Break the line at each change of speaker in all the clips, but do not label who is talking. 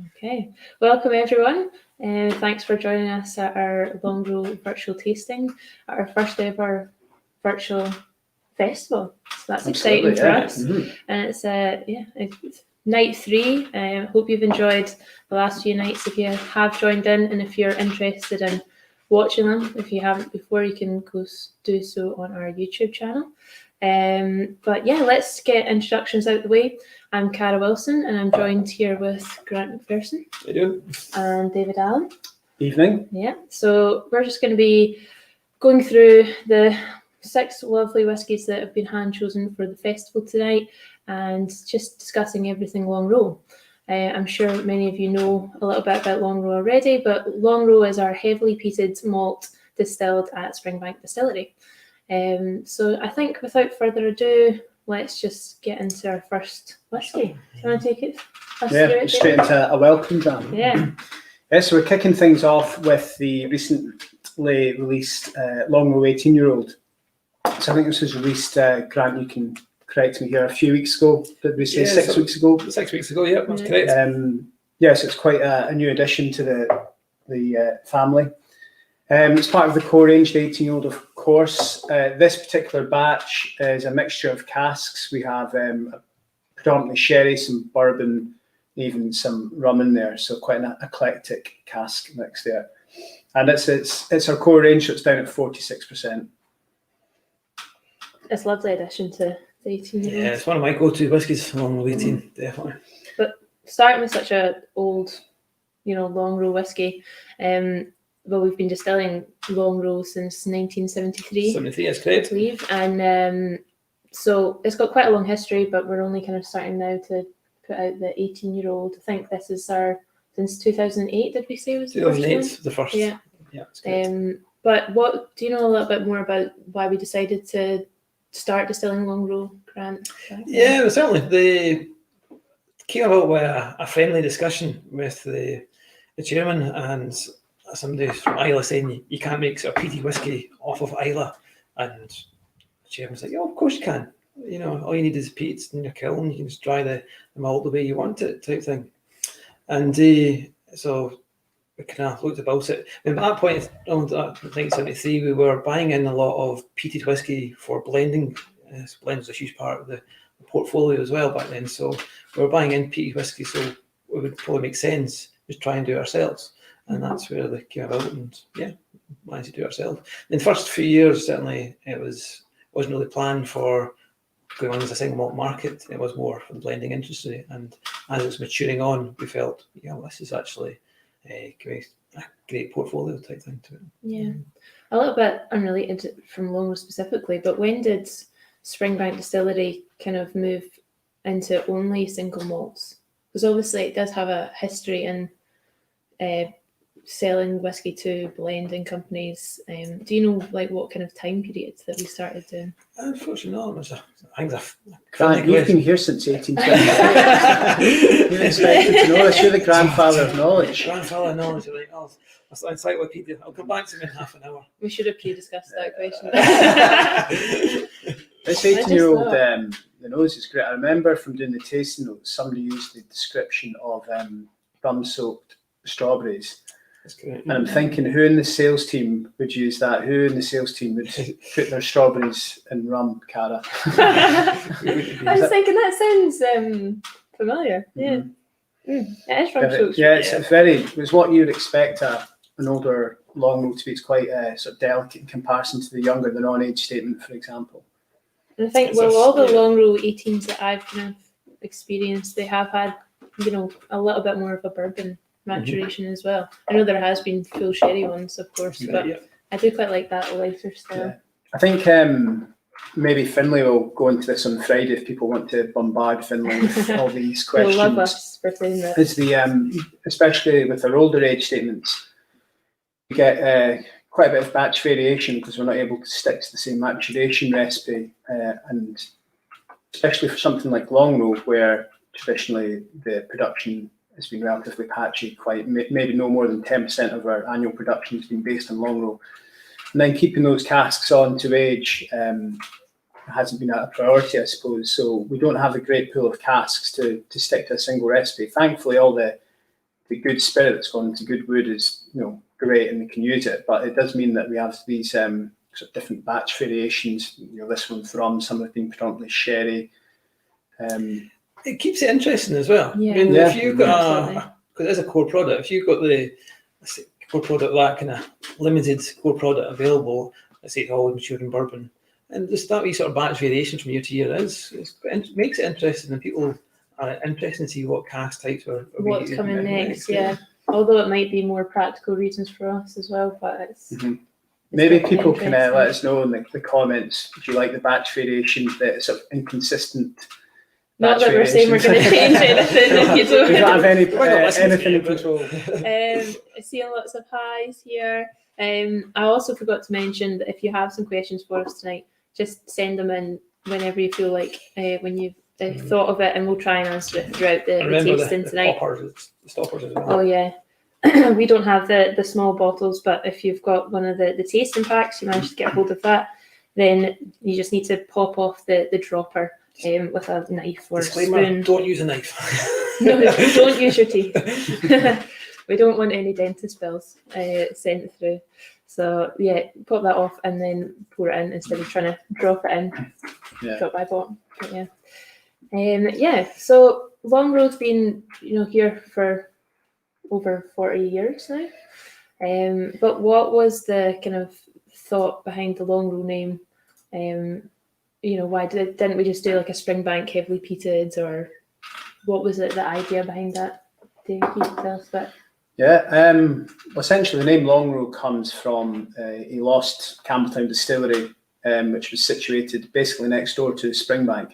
Okay, welcome everyone. Thanks for joining us at our Longrow virtual tasting, at our first ever virtual festival. So that's exciting for us. And it's it's night 3. Hope you've enjoyed the last few nights. If you have joined in, and if you're interested in watching them, if you haven't before, you can go do so on our YouTube channel. But yeah, let's get introductions out the way. I'm Cara Wilson, and I'm joined here with Grant McPherson.
How you doing?
And David Allen.
Evening.
Yeah, so we're just going to be going through the 6 lovely whiskies that have been hand chosen for the festival tonight, and just discussing everything Longrow. I'm sure many of you know a little bit about Longrow already, but Longrow is our heavily peated malt distilled at Springbank Distillery. So I think without further ado, let's just get into our first whiskey. Do you want to take it?
Straight into a welcome jam.
Yeah.
So we're kicking things off with the recently released Longrow 18-year-old. So I think this was released, Grant, you can correct me here, a few weeks ago. Did we say 6 weeks ago?
6 weeks ago, yeah, that's correct.
So it's quite a new addition to the family. It's part of the core range, the 18-year-old, of course. This particular batch is a mixture of casks. We have predominantly sherry, some bourbon, even some rum in there. So quite an eclectic cask mix there. And it's our core range, so it's down at 46%.
It's a lovely addition to the 18-year-old.
Yeah, it's one of my go-to whiskies, Longrow 18, definitely.
But starting with such a old, Longrow whiskey, well, we've been distilling Longrow since 1973.
73, that's correct.
I believe. And so it's got quite a long history, but we're only kind of starting now to put out the 18-year-old. I think this is since 2008, did we say was the
2008,
first one?
the first.
Yeah.
Yeah, that's correct.
But what do you know a little bit more about why we decided to start distilling Longrow, Grant?
Yeah, well, certainly. They came about with a friendly discussion with the chairman and somebody from Islay saying you can't make sort of peated whiskey off of Islay, and the chairman's like, of course you can. All you need is peats in your kiln. You can just dry the malt the way you want it, type thing. And so we kind of looked about it. And at that point, I think 73, we were buying in a lot of peated whiskey for blending. Blend was a huge part of the portfolio as well back then. So we were buying in peated whiskey, so it would probably make sense just try and do it ourselves. And that's where they came about, and managed to do it ourselves. In the first few years, certainly, it wasn't really planned for going on as a single malt market. It was more for the blending industry. And as it's maturing on, we felt, this is actually a great portfolio type thing to it.
Yeah. A little bit unrelated from Longrow specifically, but when did Springbank Distillery kind of move into only single malts? Because obviously it does have a history in selling whiskey to blending companies. Do you know what kind of time period that we started doing?
Unfortunately, no. I think
Grant, you've been here since 1820. You're expected to know this. You're the grandfather of knowledge.
Grandfather of knowledge, right? That's encyclopedia. I'll come back to me in half an hour.
We should have pre-discussed that question.
This 18-year-old, the nose is great. I remember from doing the tasting notes, somebody used the description of rum-soaked strawberries. And I'm thinking, who in the sales team would use that? Who in the sales team would put their strawberries in rum, Cara?
I was thinking that sounds familiar. Yeah, it is rum soaked.
Yeah, it's what you'd expect an older Longrow to be. It's quite sort of delicate in comparison to the younger, the non-age statement, for example.
And I think all the Longrow 18s that I've kind of experienced, they have had a little bit more of a bourbon maturation as well. I know there has been full sherry ones, of course, but I do quite like that lighter style.
Yeah. I think maybe Finlay will go into this on Friday if people want to bombard Finlay with all these questions.
They'll love us for saying that.
It's especially with our older age statements, we get quite a bit of batch variation because we're not able to stick to the same maturation recipe, and especially for something like Longrow, where traditionally the production has been relatively patchy, maybe no more than 10% of our annual production has been based on Longrow. And then keeping those casks on to age hasn't been a priority, I suppose. So we don't have a great pool of casks to stick to a single recipe. Thankfully, all the good spirit that's gone into good wood is, great, and we can use it. But it does mean that we have these sort of different batch variations. This one's rum, some have been predominantly sherry.
It keeps it interesting as well.
Yeah.
I mean,
Yeah.
if you've got because it's a core product, if you've got the core product, that kind of limited core product available, let's say it's always maturing bourbon, and just that wee sort of batch variations from year to year it makes it interesting, and people are interested to see what cask types are
What's coming next, yeah. Although it might be more practical reasons for us as well, but it's
Maybe
definitely
people can
interesting.
let us know in the comments, do you like the batch variations, that it's sort of inconsistent?
Not
batch
that we're saying we're going to
variations?
change anything if you
We don't have any,
We're not listening to
anything
you,
in
but-
control.
Seeing lots of highs here. I also forgot to mention that if you have some questions for us tonight, just send them in whenever you feel like, when you've thought of it, and we'll try and answer it throughout the
Remember
tasting
the
tonight.
stoppers as well.
Oh yeah. We don't have the small bottles, but if you've got one of the tasting packs, you managed to get hold of that, then you just need to pop off the dropper with a knife or
Disclaimer,
spoon.
don't use a knife.
No, don't use your teeth. We don't want any dentist bills sent through. So yeah, pop that off and then pour it in instead of trying to drop it in.
Yeah.
Drop by bottom. But yeah. So Longrow's been here for over 40 years now. But what was the kind of thought behind the Longrow name? Why didn't we just do like a Springbank heavily peated, or what was it, the idea behind that? Dave, you can tell us about.
Yeah, essentially the name Longrow comes from a lost Campbelltown distillery, which was situated basically next door to Springbank.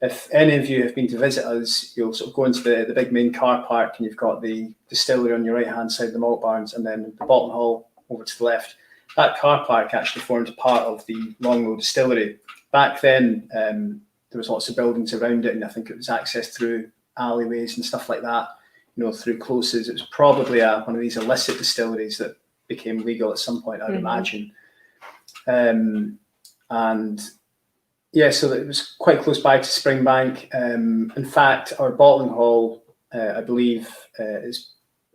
If any of you have been to visit us, you'll sort of go into the big main car park, and you've got the distillery on your right hand side, the malt barns, and then the bottom hall over to the left. That car park actually formed part of the Longrow distillery. Back then, there was lots of buildings around it, and I think it was accessed through alleyways and stuff like that, through closes. It was probably one of these illicit distilleries that became legal at some point, I'd imagine. And yeah, so it was quite close by to Springbank. In fact, our bottling hall, I believe, is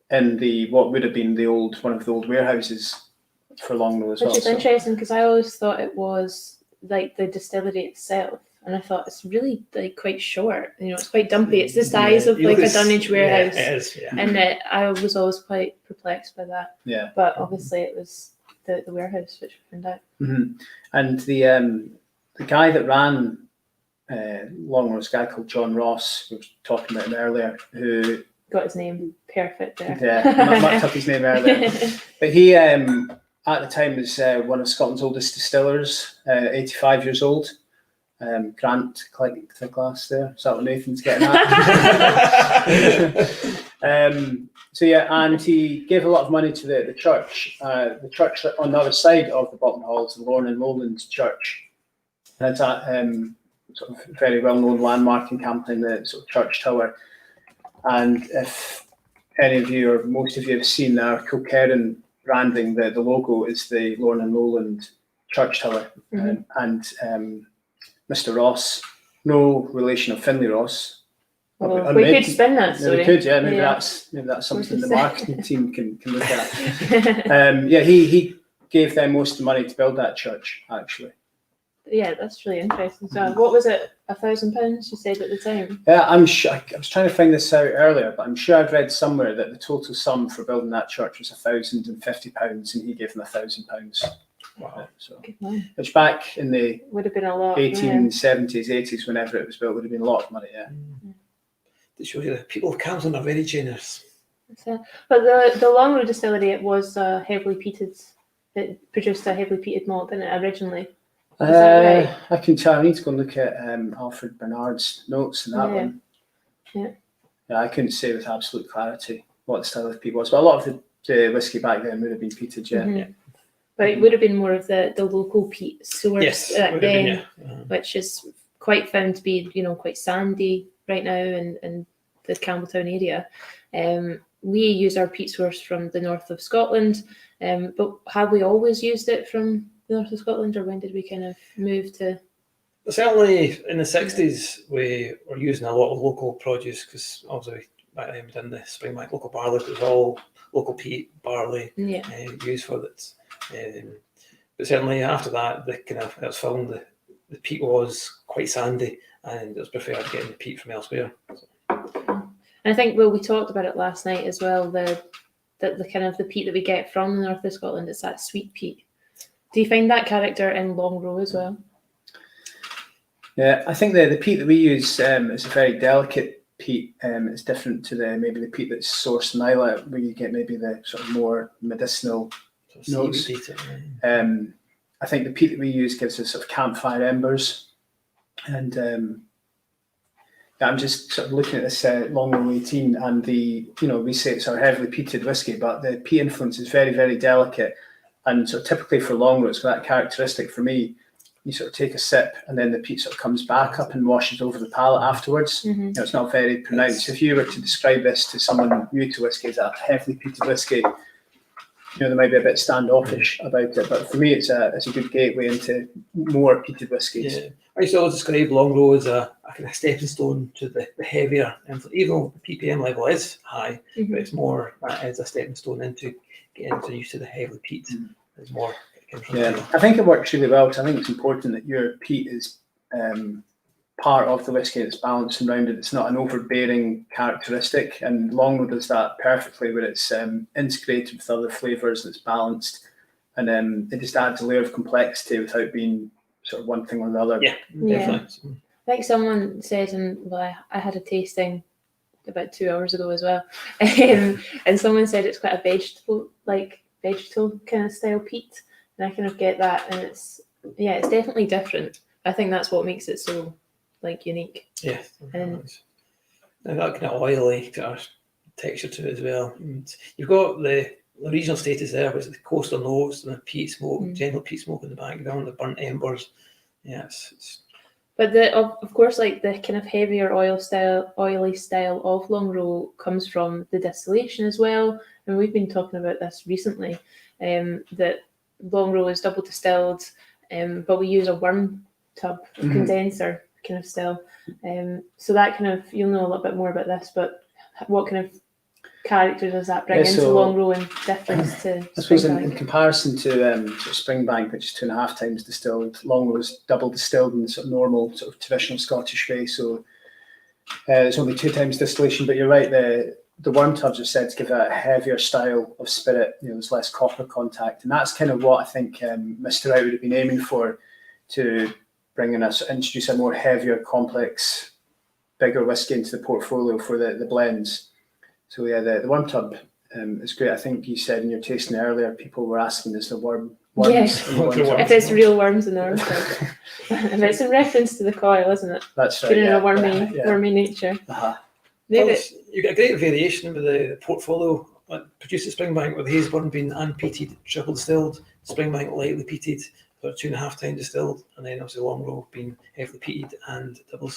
in what would have been one of the old warehouses for Longrow as well.
Which is interesting, because I always thought it was like the distillery itself, and I thought it's really like quite short. It's quite dumpy. It's the size of like a Dunwich warehouse.
Yeah, it is, yeah.
And I was always quite perplexed by that.
Yeah.
But obviously it was the warehouse, which we found out.
And the guy that ran Longrow was a guy called John Ross. We were talking about him earlier, who
Got his name perfect there.
Yeah, mucked up his name earlier. But he, at the time, was one of Scotland's oldest distillers, 85 years old. Grant, click the glass there. Is that what Nathan's getting at? So yeah, and he gave a lot of money to the church. The church on the other side of the bottom hall is the Lorne Lowland Church. And it's that sort of very well-known landmark in Campbelltown, the sort of church tower. And if any of you or most of you have seen our Kilkerran branding, the logo is the Lorne Lowland Church Tower. And Mr. Ross, no relation of Finlay Ross.
Well, we could spin that story.
We could, yeah. Maybe that's something the marketing team can look at. Yeah, he gave them most of the money to build that church, actually.
Yeah, that's really interesting. So, what was it? £1,000 you said at the time?
Yeah, I'm sure. I was trying to find this out earlier, but I'm sure I've read somewhere that the total sum for building that church was £1,050, and he gave them £1,000.
Wow.
So,
Good man.
which back in the
Would have been a lot.
1870s, 80s, whenever it was built, would have been a lot of money. Yeah.
It shows you that people of Campbelltown are very generous.
But the Longrow distillery, it was heavily peated. It produced a heavily peated malt, didn't it, originally? Is that right?
I can tell. I need to go and look at Alfred Bernard's notes in that one.
Yeah.
Yeah, I couldn't say with absolute clarity what the style of peat was, but a lot of the whiskey back then would have been peated, yeah.
Mm-hmm. But it would have been more of the local peat source
Yes,
back then,
been,
which is quite found to be, quite sandy right now in the Campbelltown area. We use our peat source from the north of Scotland, but have we always used it from the north of Scotland, or when did we kind of move to?
Certainly in the 60s, we were using a lot of local produce because obviously back then within the Springbank local barley. It was all local peat barley
Yeah.
used for it. But certainly after that, it was found the peat was quite sandy, and it was preferred getting the peat from elsewhere.
And I think, well, we talked about it last night as well, the kind of the peat that we get from the north of Scotland, it's that sweet peat. Do you find that character in Longrow as well?
Yeah, I think the peat that we use is a very delicate peat. It's different to maybe the peat that's sourced in Islay, where you get maybe the sort of more medicinal notes. I think the peat that we use gives us sort of campfire embers, and I'm just sort of looking at this Longrow 18, and we say it's our heavily peated whisky, but the peat influence is very, very delicate, and so typically for Longrow, it's got that characteristic for me. You sort of take a sip, and then the peat sort of comes back up and washes over the palate afterwards. It's not very pronounced. If you were to describe this to someone new to whisky as a heavily peated whisky, they might be a bit standoffish about it. But for me, it's a good gateway into more peated whiskies.
Yeah. I used to always describe Longrow as a kind of stepping stone to the heavier, even though the ppm level is high, but it's more as a stepping stone into getting used to the heavily peat. There's more.
Yeah, I think it works really well, because I think it's important that your peat is part of the whisky, that's balanced and rounded. It's not an overbearing characteristic, and Longrow does that perfectly, where it's integrated with other flavours and it's balanced, and it just adds a layer of complexity without being sort of one thing or the other.
Yeah, definitely.
I think someone said, I had a tasting about 2 hours ago as well, and someone said it's quite a vegetable kind of style peat. And I kind of get that, and it's definitely different. I think that's what makes it so unique.
Yeah, and that kind of oily kind of texture to it as well. And you've got the regional status there, which is the coastal notes and the peat smoke, gentle peat smoke in the background, the burnt embers. Yeah,
But of course, the kind of heavier oily style of Longrow comes from the distillation as well. And we've been talking about this recently, that Longrow is double distilled, but we use a worm tub condenser kind of still. So that kind of, you'll know a little bit more about this, but what kind of character does that bring into Longrow in difference to
I suppose in comparison to Springbank, which is 2.5 times distilled, Longrow is double distilled in the sort of normal, sort of traditional Scottish way. So it's only 2 times distillation, but you're right, the worm tubs are said to give a heavier style of spirit. There's less copper contact, and that's kind of what I think Mr. Wright would have been aiming for, to introduce a more heavier, complex, bigger whisky into the portfolio for the blends. So yeah, the worm tub is great. I think you said in your tasting earlier, people were asking, is there worms?
Yes, if it's real worms in the worm tub. And it's in reference to the coil, isn't it?
That's right.
A wormy nature.
Well, you get a great variation with the portfolio produced at Springbank, with Hazeburn being unpeated, triple distilled, Springbank lightly peated, about 2.5 times distilled, and then obviously Longrow being heavily peated and double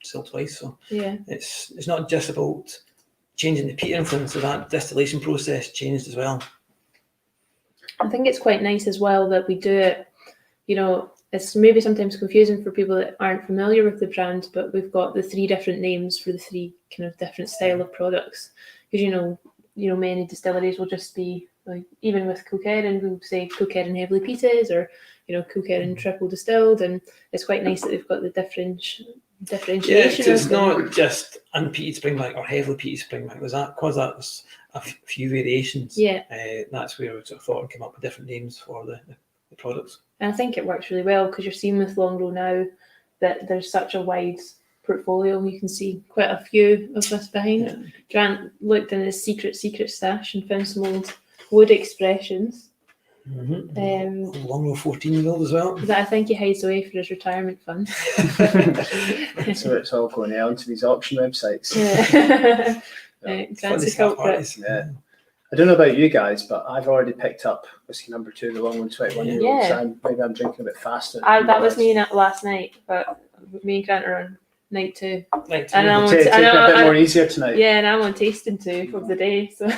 distilled twice. So it's not just about changing the peat influence, so that distillation process changed as well.
I think it's quite nice as well that we do it, it's maybe sometimes confusing for people that aren't familiar with the brand, but we've got the 3 different names for the 3 kind of different style of products. Because many distilleries will just be even with Kilkerran, we'll say Kilkerran heavily peated, or Kilkerran triple distilled, and it's quite nice that they've got the differentiation.
Yeah, it's not just unpeated Springbank or heavily peated Springbank. There's a few variations.
Yeah,
that's where we sort of thought and came up with different names for the products.
And I think it works really well, because you're seeing with Longrow now that there's such a wide portfolio. You can see quite a few of us behind. Grant looked in his secret stash and found some old wood expressions.
Longrow 14-year-old as well.
That I think he hides away for his retirement fund.
So it's all going onto these auction websites.
Grant's a culprit.
Yeah. I don't know about you guys, but I've already picked up whiskey number 2, the Longrow 21-year-old. So maybe I'm drinking a bit faster.
That was me last night, but me and Grant are on night 2.
And
I'm a bit more easier tonight.
Yeah, and I'm on tasting 2 of the day. So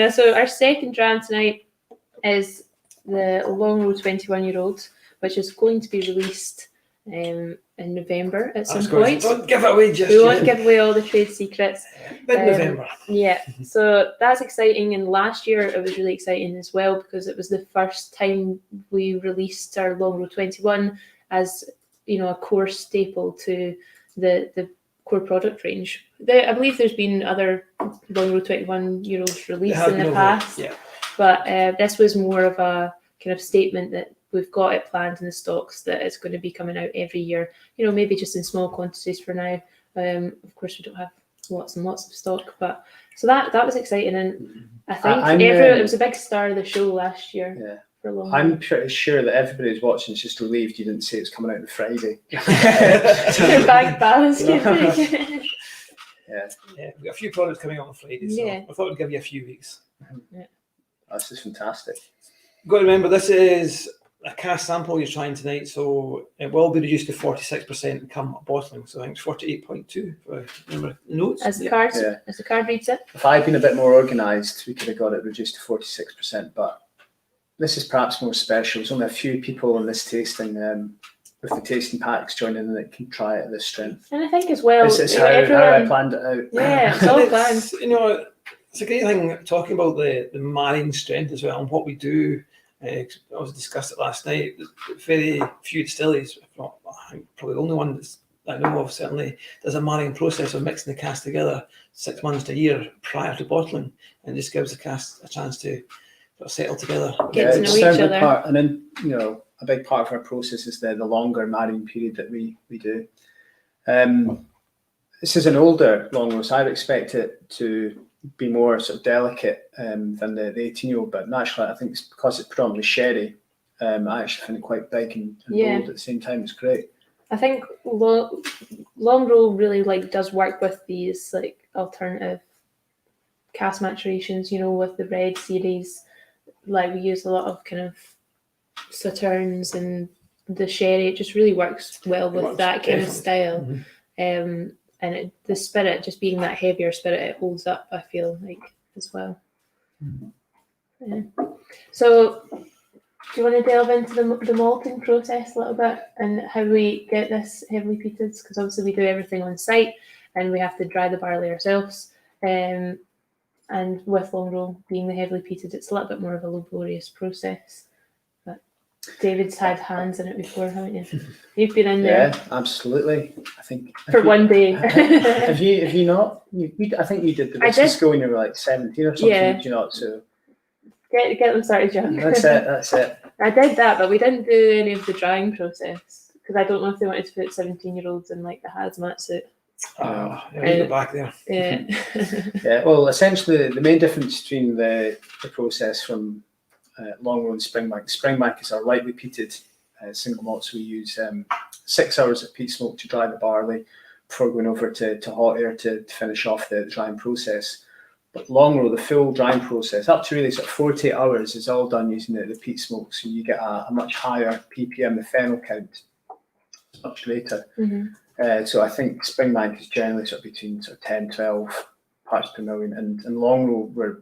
so our second dram tonight is the Longrow 21-year-old, which is going to be released in November at some
That's good.
point.
Don't give it away just
We won't
yet.
give away all the trade secrets.
Mid-November.
Yeah, so that's exciting. And last year it was really exciting as well because it was the first time we released our Longrow 21 as, you know, a core staple to the core product range. I believe there's been other Longrow 21 euros released in the past,
Yeah.
but this was more of a kind of statement that we've got it planned in the stocks that it's going to be coming out every year. You know, maybe just in small quantities for now. Of course, we don't have lots and lots of stock, but so that was exciting, and I think it was a big star of the show last year.
Yeah.
For long.
I'm pretty sure that everybody who's watching is just relieved you didn't say it's coming out on Friday.
Your bag balance.
Yeah,
We've got a few products coming out on Friday, so
Yeah.
I thought we'd give you a few weeks.
that's just fantastic.
You've got to remember, this is a cask sample you're trying tonight, so it will be reduced to 46% come bottling. So I think it's 48.2 if I remember the notes.
As the
Yeah.
card reads it.
If I'd been a bit more organised, we could have got it reduced to 46%, but this is perhaps more special. There's only a few people in this tasting with the tasting packs joining that can try it at this strength.
And I think as well,
This is how I planned it out.
Yeah, it's all planned.
You know, it's a great thing talking about the marrying strength as well and what we do. I was discussed it last night. Very few distilleries, if not, I think probably the only one that I know of certainly, there's a marrying process of mixing the cask together 6 months to a year prior to bottling, and just gives the cask a chance to sort of settle together.
Get to know
it's
each
certainly
other.
Part, and then, you know, a big part of our process is the longer marrying period that we do. This is an older Longrow, so I'd expect it to be more sort of delicate than the 18-year-old, but naturally I think it's because it's predominantly sherry. I actually find it quite big and bold at the same time. It's great.
I think Longrow really does work with these alternative cask maturations, you know, with the Red series. We use a lot of kind of sauternes and the sherry. It just really works well with that kind of style.
Mm-hmm.
And the spirit, just being that heavier spirit, it holds up, I feel like, as well.
Mm-hmm.
Yeah. So, do you want to delve into the malting process a little bit and how we get this heavily peated? Because obviously we do everything on site and we have to dry the barley ourselves. And with Longrow being the heavily peated, it's a little bit more of a laborious process. But David's had hands in it before, haven't you? You've been in there.
Yeah, absolutely. I think
For one day.
have you not? I think you did the whisky school when you were like 17 or something.
Yeah.
Did you not? So
Get them started young.
that's it.
I did that, but we didn't do any of the drying process because I don't know if they wanted to put 17-year-olds in the hazmat suit.
You go back there.
Yeah.
Yeah. Well, essentially, the main difference between the process from Longrow and Springbank. Springbank is our lightly peated single malts. We use 6 hours of peat smoke to dry the barley before going over to hot air to finish off the drying process. But Longrow, the full drying process, up to really sort of 48 hours, is all done using the peat smoke. So you get a much higher ppm, the phenol count, much later.
Mm-hmm.
So I think Springbank is generally sort of between 10, 12 parts per million, and Longrow we're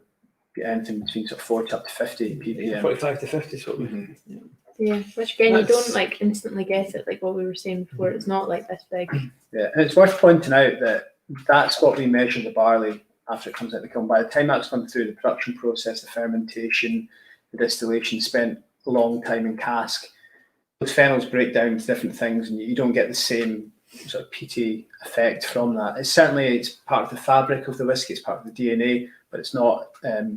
anything between 40 up to 50 ppm.
45 to 50 is what we.
Mm-hmm.
Yeah, which again, you don't instantly get it, like what we were saying before. It's not this big.
Yeah, and it's worth pointing out that that's what we measure the barley after it comes out of the kiln. By the time that's gone through the production process, the fermentation, the distillation, spent a long time in cask, those phenols break down into different things, and you don't get the same sort of peaty effect from that. It's part of the fabric of the whiskey, it's part of the DNA, but it's not,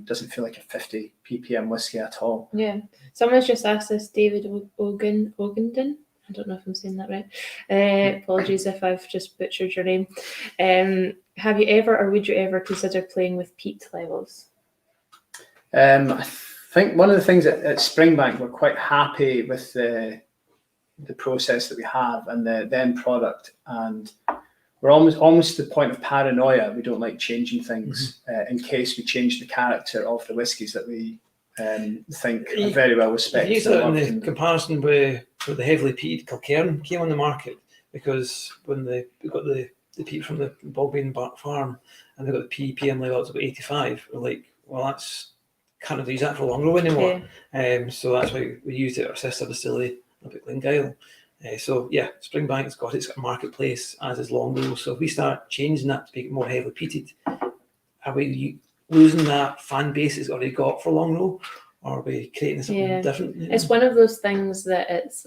doesn't feel like a 50 ppm whiskey at all.
Yeah. Someone's just asked us, David Ogenden. I don't know if I'm saying that right. Apologies if I've just butchered your name. Have you ever or would you ever consider playing with peat levels?
I think one of the things at Springbank, we're quite happy with the process that we have and the end product, and we're almost to the point of paranoia. We don't like changing things in case we change the character of the whiskies that we think are very well respected.
Use it in the comparison with the heavily peated Kilcairn came on the market, because when we got the peat from the Bogbean farm and they got the ppm level up to about 85, we're like, well, that's can't use that for Longrow anymore. So that's why we used it at our sister distillery up at Glengyle. So yeah, Springbank's got its marketplace, as is Longrow. So if we start changing that to make it more heavily peated, are we losing that fan base it's already got for Longrow, or are we creating something different?
It's one of those things that it's,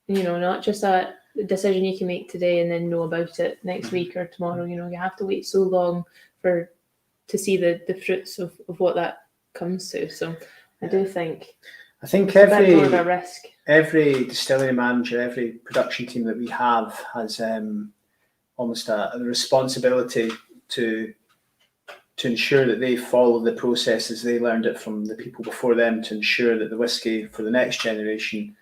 not just a decision you can make today and then know about it next week or tomorrow. You have to wait so long to see the fruits of what that comes to. So I do think
I think
it's a bit more of a risk.
Every distillery manager, every production team that we have has almost a responsibility to ensure that they follow the processes they learned it from the people before them, to ensure that the whiskey for the next generation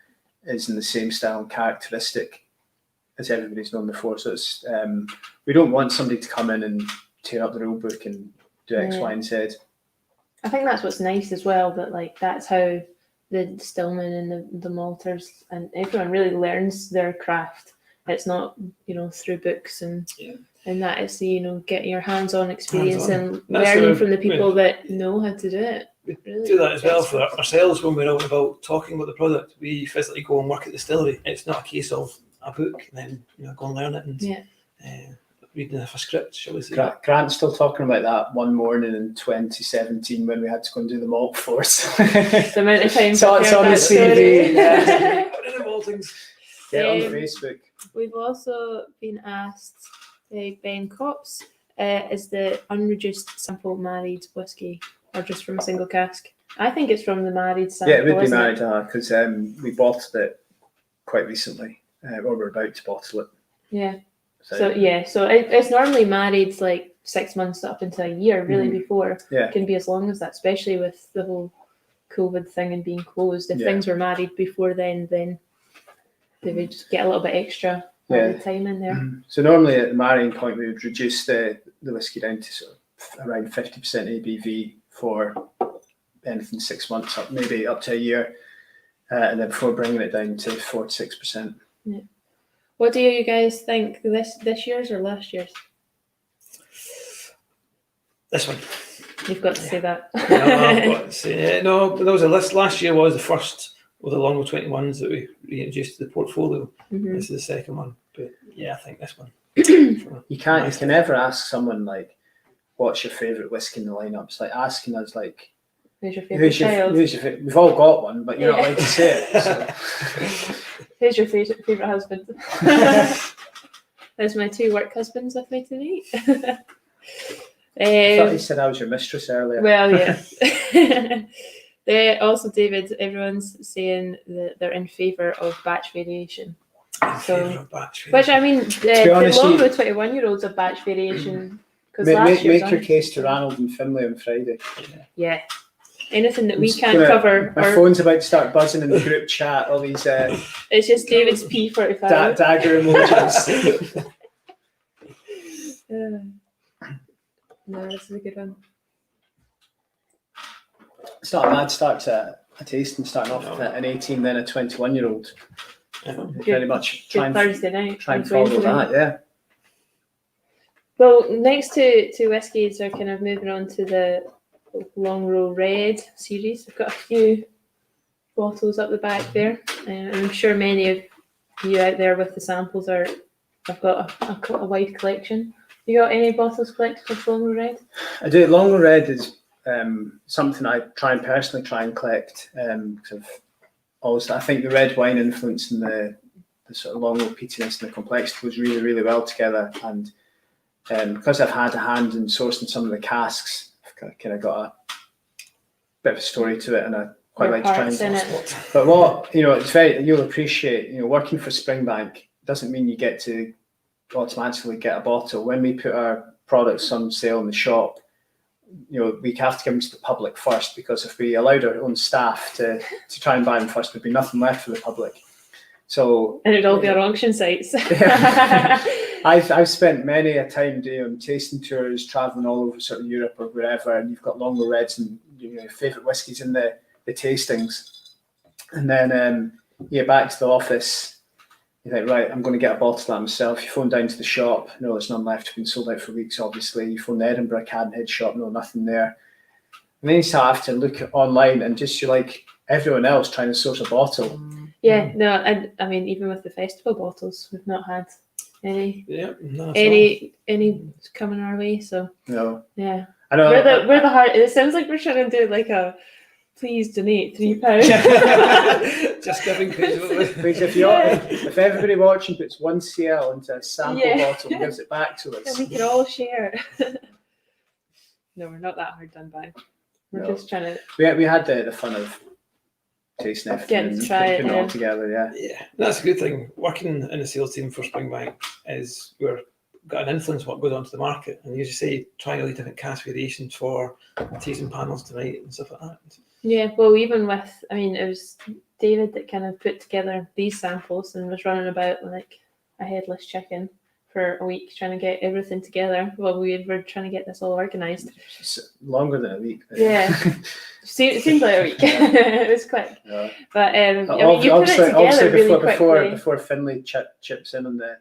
is in the same style and characteristic as everybody's known before. So it's we don't want somebody to come in and tear up the rule book and do X, Y, and Z.
I think that's what's nice as well, that that's how the distillmen and the malters and everyone really learns their craft. It's not, through books and that. It's getting your hands-on experience and learning from the people that know how to do it.
We do that as well for ourselves when we're out and about talking about the product. We physically go and work at the distillery. It's not a case of a book and then go and learn it and reading a script, shall we say.
Grant's still talking about that one morning in 2017 when we had to go and do the malt force.
The amount of time
so it's on the CV. Get on Facebook.
We've also been asked, Ben Copps, is the unreduced sample married whiskey or just from a single cask? I think it's from the married sample.
Yeah, it would be married, because we bottled it quite recently, or we're about to bottle it.
Yeah. So it's normally married like 6 months up into a year, really, before.
Yeah.
It can be as long as that, especially with the whole COVID thing and being closed. If things were married before then they would just get a little bit extra time in there.
So normally at the marrying point, we would reduce the whiskey down to sort of around 50% ABV for anything 6 months up, maybe up to a year, and then before bringing it down to 4 to 6%.
Yeah. What do you guys think? This year's or last year's?
This one.
You've got to say that.
I've got to say, no, but there was a list. Last year was the first of the Longrow 21s that we reintroduced to the portfolio. This is the second one. But yeah, I think this one.
You can never ask someone like, what's your favourite whiskey in the lineup? It's like asking us like,
who's your favourite child?
We've all got one, but you're not allowed to say it. So.
Who's your favourite husband? There's my 2 work husbands with me tonight.
I thought you said I was your mistress earlier.
Well, yeah. Also, David, everyone's saying that they're in favour of batch variation. Which I mean, the Longrow 21-year-old's a batch variation.
Make your case to Ranald and Finlay on Friday.
Yeah. Anything that we can't cover.
My phone's about to start buzzing in the group chat. All these.
It's just David's P45.
Dagger emojis.
No, this is a good one.
It's not a bad start to a tasting, starting off with an 18, then a 21-year-old. Very much try
Thursday night.
Try and follow that, yeah.
Well, next to whiskies, are kind of moving on to the Longrow Red series. We've got a few bottles up the back there, and I'm sure many of you out there with the samples have got a wide collection. You got any bottles collected of Longrow Red? I
do. Longrow Red is something I personally try and collect. Because I think the red wine influence and the sort of Longrow peatiness and the complexity goes really, really well together. And because I've had a hand in sourcing some of the casks, I've kind of got a bit of a story to it, and I quite like to try and. But it's you'll appreciate, working for Springbank doesn't mean you get to automatically get a bottle. When we put our products on sale in the shop, we have to give them to the public first, because if we allowed our own staff to try and buy them first, there'd be nothing left for the public. So
and it'd all be on auction sites.
I've spent many a time doing tasting tours, traveling all over sort of Europe or wherever, and you've got Longrow Reds and your favourite whiskies in the tastings, and then you get back to the office. You think, right, I'm going to get a bottle of that myself. You phone down to the shop, no, there's none left. It's been sold out for weeks, obviously. You phone the Edinburgh Cadenhead shop, no, nothing there. And then you start have to look online, and just you're like everyone else trying to source a bottle.
Yeah, no, I mean, even with the festival bottles, we've not had any
No,
any coming our way. So
No,
yeah,
I know.
we're the hard. It sounds like we're trying to do like a please donate £3.
just giving people.
Because if everybody watching puts 1 CL into a sample bottle and gives it back to us,
And we can all share. No, we're not that hard done by. We're just trying to.
we had the fun of tasting everything and putting it all together.
Yeah, that's a good thing. Working in the sales team for Springbank is we're got an influence on what goes onto the market, and you just say trying all these different cask variations for tasting panels tonight and stuff like that.
Yeah, well, even with, I mean, it was David that kind of put together these samples and was running about like a headless chicken for a week trying to get everything together. Well, we were trying to get this all organised.
It's longer than a week.
Yeah, it seemed like a week. It was quick.
Yeah.
But I mean, you put it together really quickly.
Before Finlay chips in on the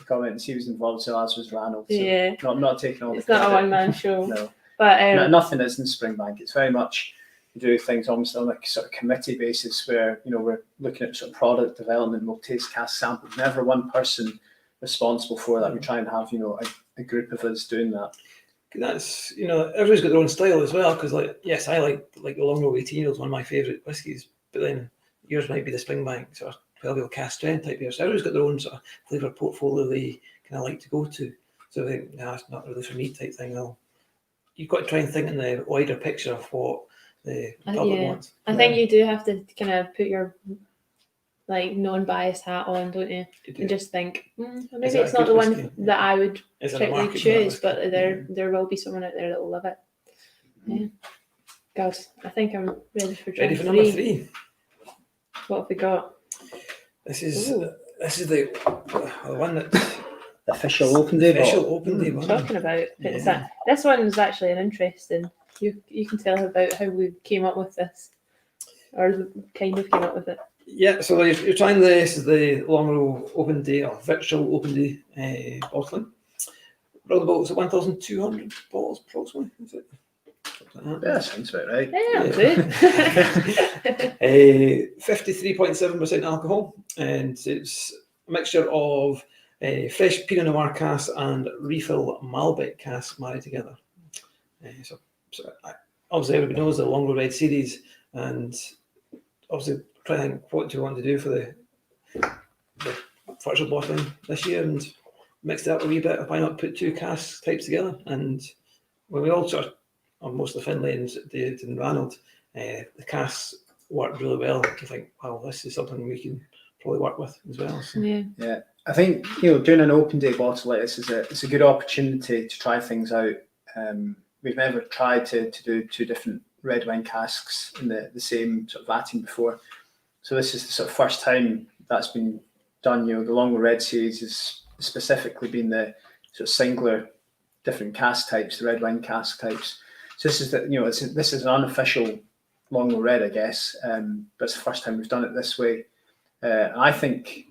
comments, he was involved, so as was Ranald. So
yeah,
not taking all the
it's not
credit.
a one-man show.
No,
but
nothing is in Springbank. It's very much we do things almost on a sort of committee basis where we're looking at sort of product development. We'll taste cask samples. Never one person responsible for that. We try and have a group of us doing that.
That's everybody's got their own style as well. Because yes, I like the Longrow 18 is one of my favourite whiskies, but then yours might be the Springbank sort of 12-year cask strength type beer. So everybody's got their own sort of flavour portfolio they kind of like to go to. So I think it's not really for me type thing. You've got to try and think in the wider picture of what the public wants.
I think you do have to kind of put your non-biased hat on, don't you? And just think, maybe it's not the one that I would particularly choose, but there will be someone out there that will love it. Yeah. God, I think I'm ready for
number 3.
What have we got?
This is the one that's
the official open day.
One. Talking about this one is actually an interesting. You can tell about how we came up with this, or kind of came up with it.
Yeah, so you're trying this is the Longrow Open Day or virtual Open Day bottling. Around about 1,200 bottles approximately. Is it?
Yeah, sounds about right.
Yeah,
53.7% alcohol, and it's a mixture of fresh Pinot Noir cask and refill Malbec cask married together. So obviously everybody knows the Longrow Red series, and obviously trying to think what do you want to do for the virtual bottling this year, and mix it up a wee bit. Why not put 2 cask types together? And when we all sort of, on most of the Finlay and David and Ranald, the casks worked really well. I think, wow, this is something we can probably work with as well. So.
Yeah. I think doing an open day bottle like this is a good opportunity to try things out. We've never tried to do 2 different red wine casks in the same sort of vatting before, so this is the sort of first time that's been done. The Longrow Red series has specifically been the sort of singular different cask types, the red wine cask types. So this is this is an unofficial Longrow Red, I guess, but it's the first time we've done it this way. I think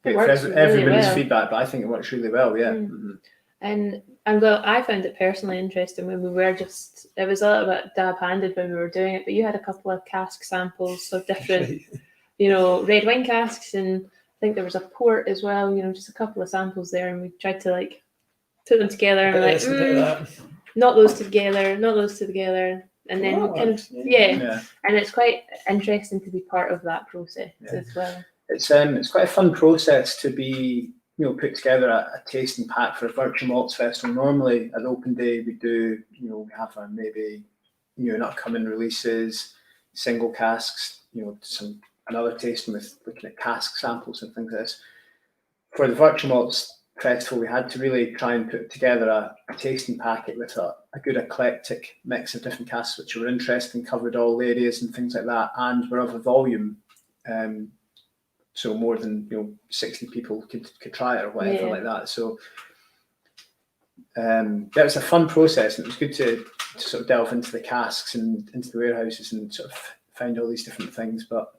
everybody's feedback, but I think it works really well. Yeah. Mm-hmm.
And well, I found it personally interesting when we were it was a little bit dab-handed when we were doing it, but you had a couple of cask samples of different, red wine casks, and I think there was a port as well, just a couple of samples there, and we tried to put them together and not those together, and then we kind of, and it's quite interesting to be part of that process as well.
It's quite a fun process to be put together a tasting pack for a virtual malts festival. Normally at open day we do we have maybe new and upcoming releases, single casks, another tasting with looking at cask samples and things like this. For the virtual malts festival we had to really try and put together a tasting packet with a good eclectic mix of different casks which were interesting, covered all areas and things like that, and were of a volume. So more than 60 people could try it or whatever like that. So that was a fun process, and it was good to sort of delve into the casks and into the warehouses and sort of find all these different things. But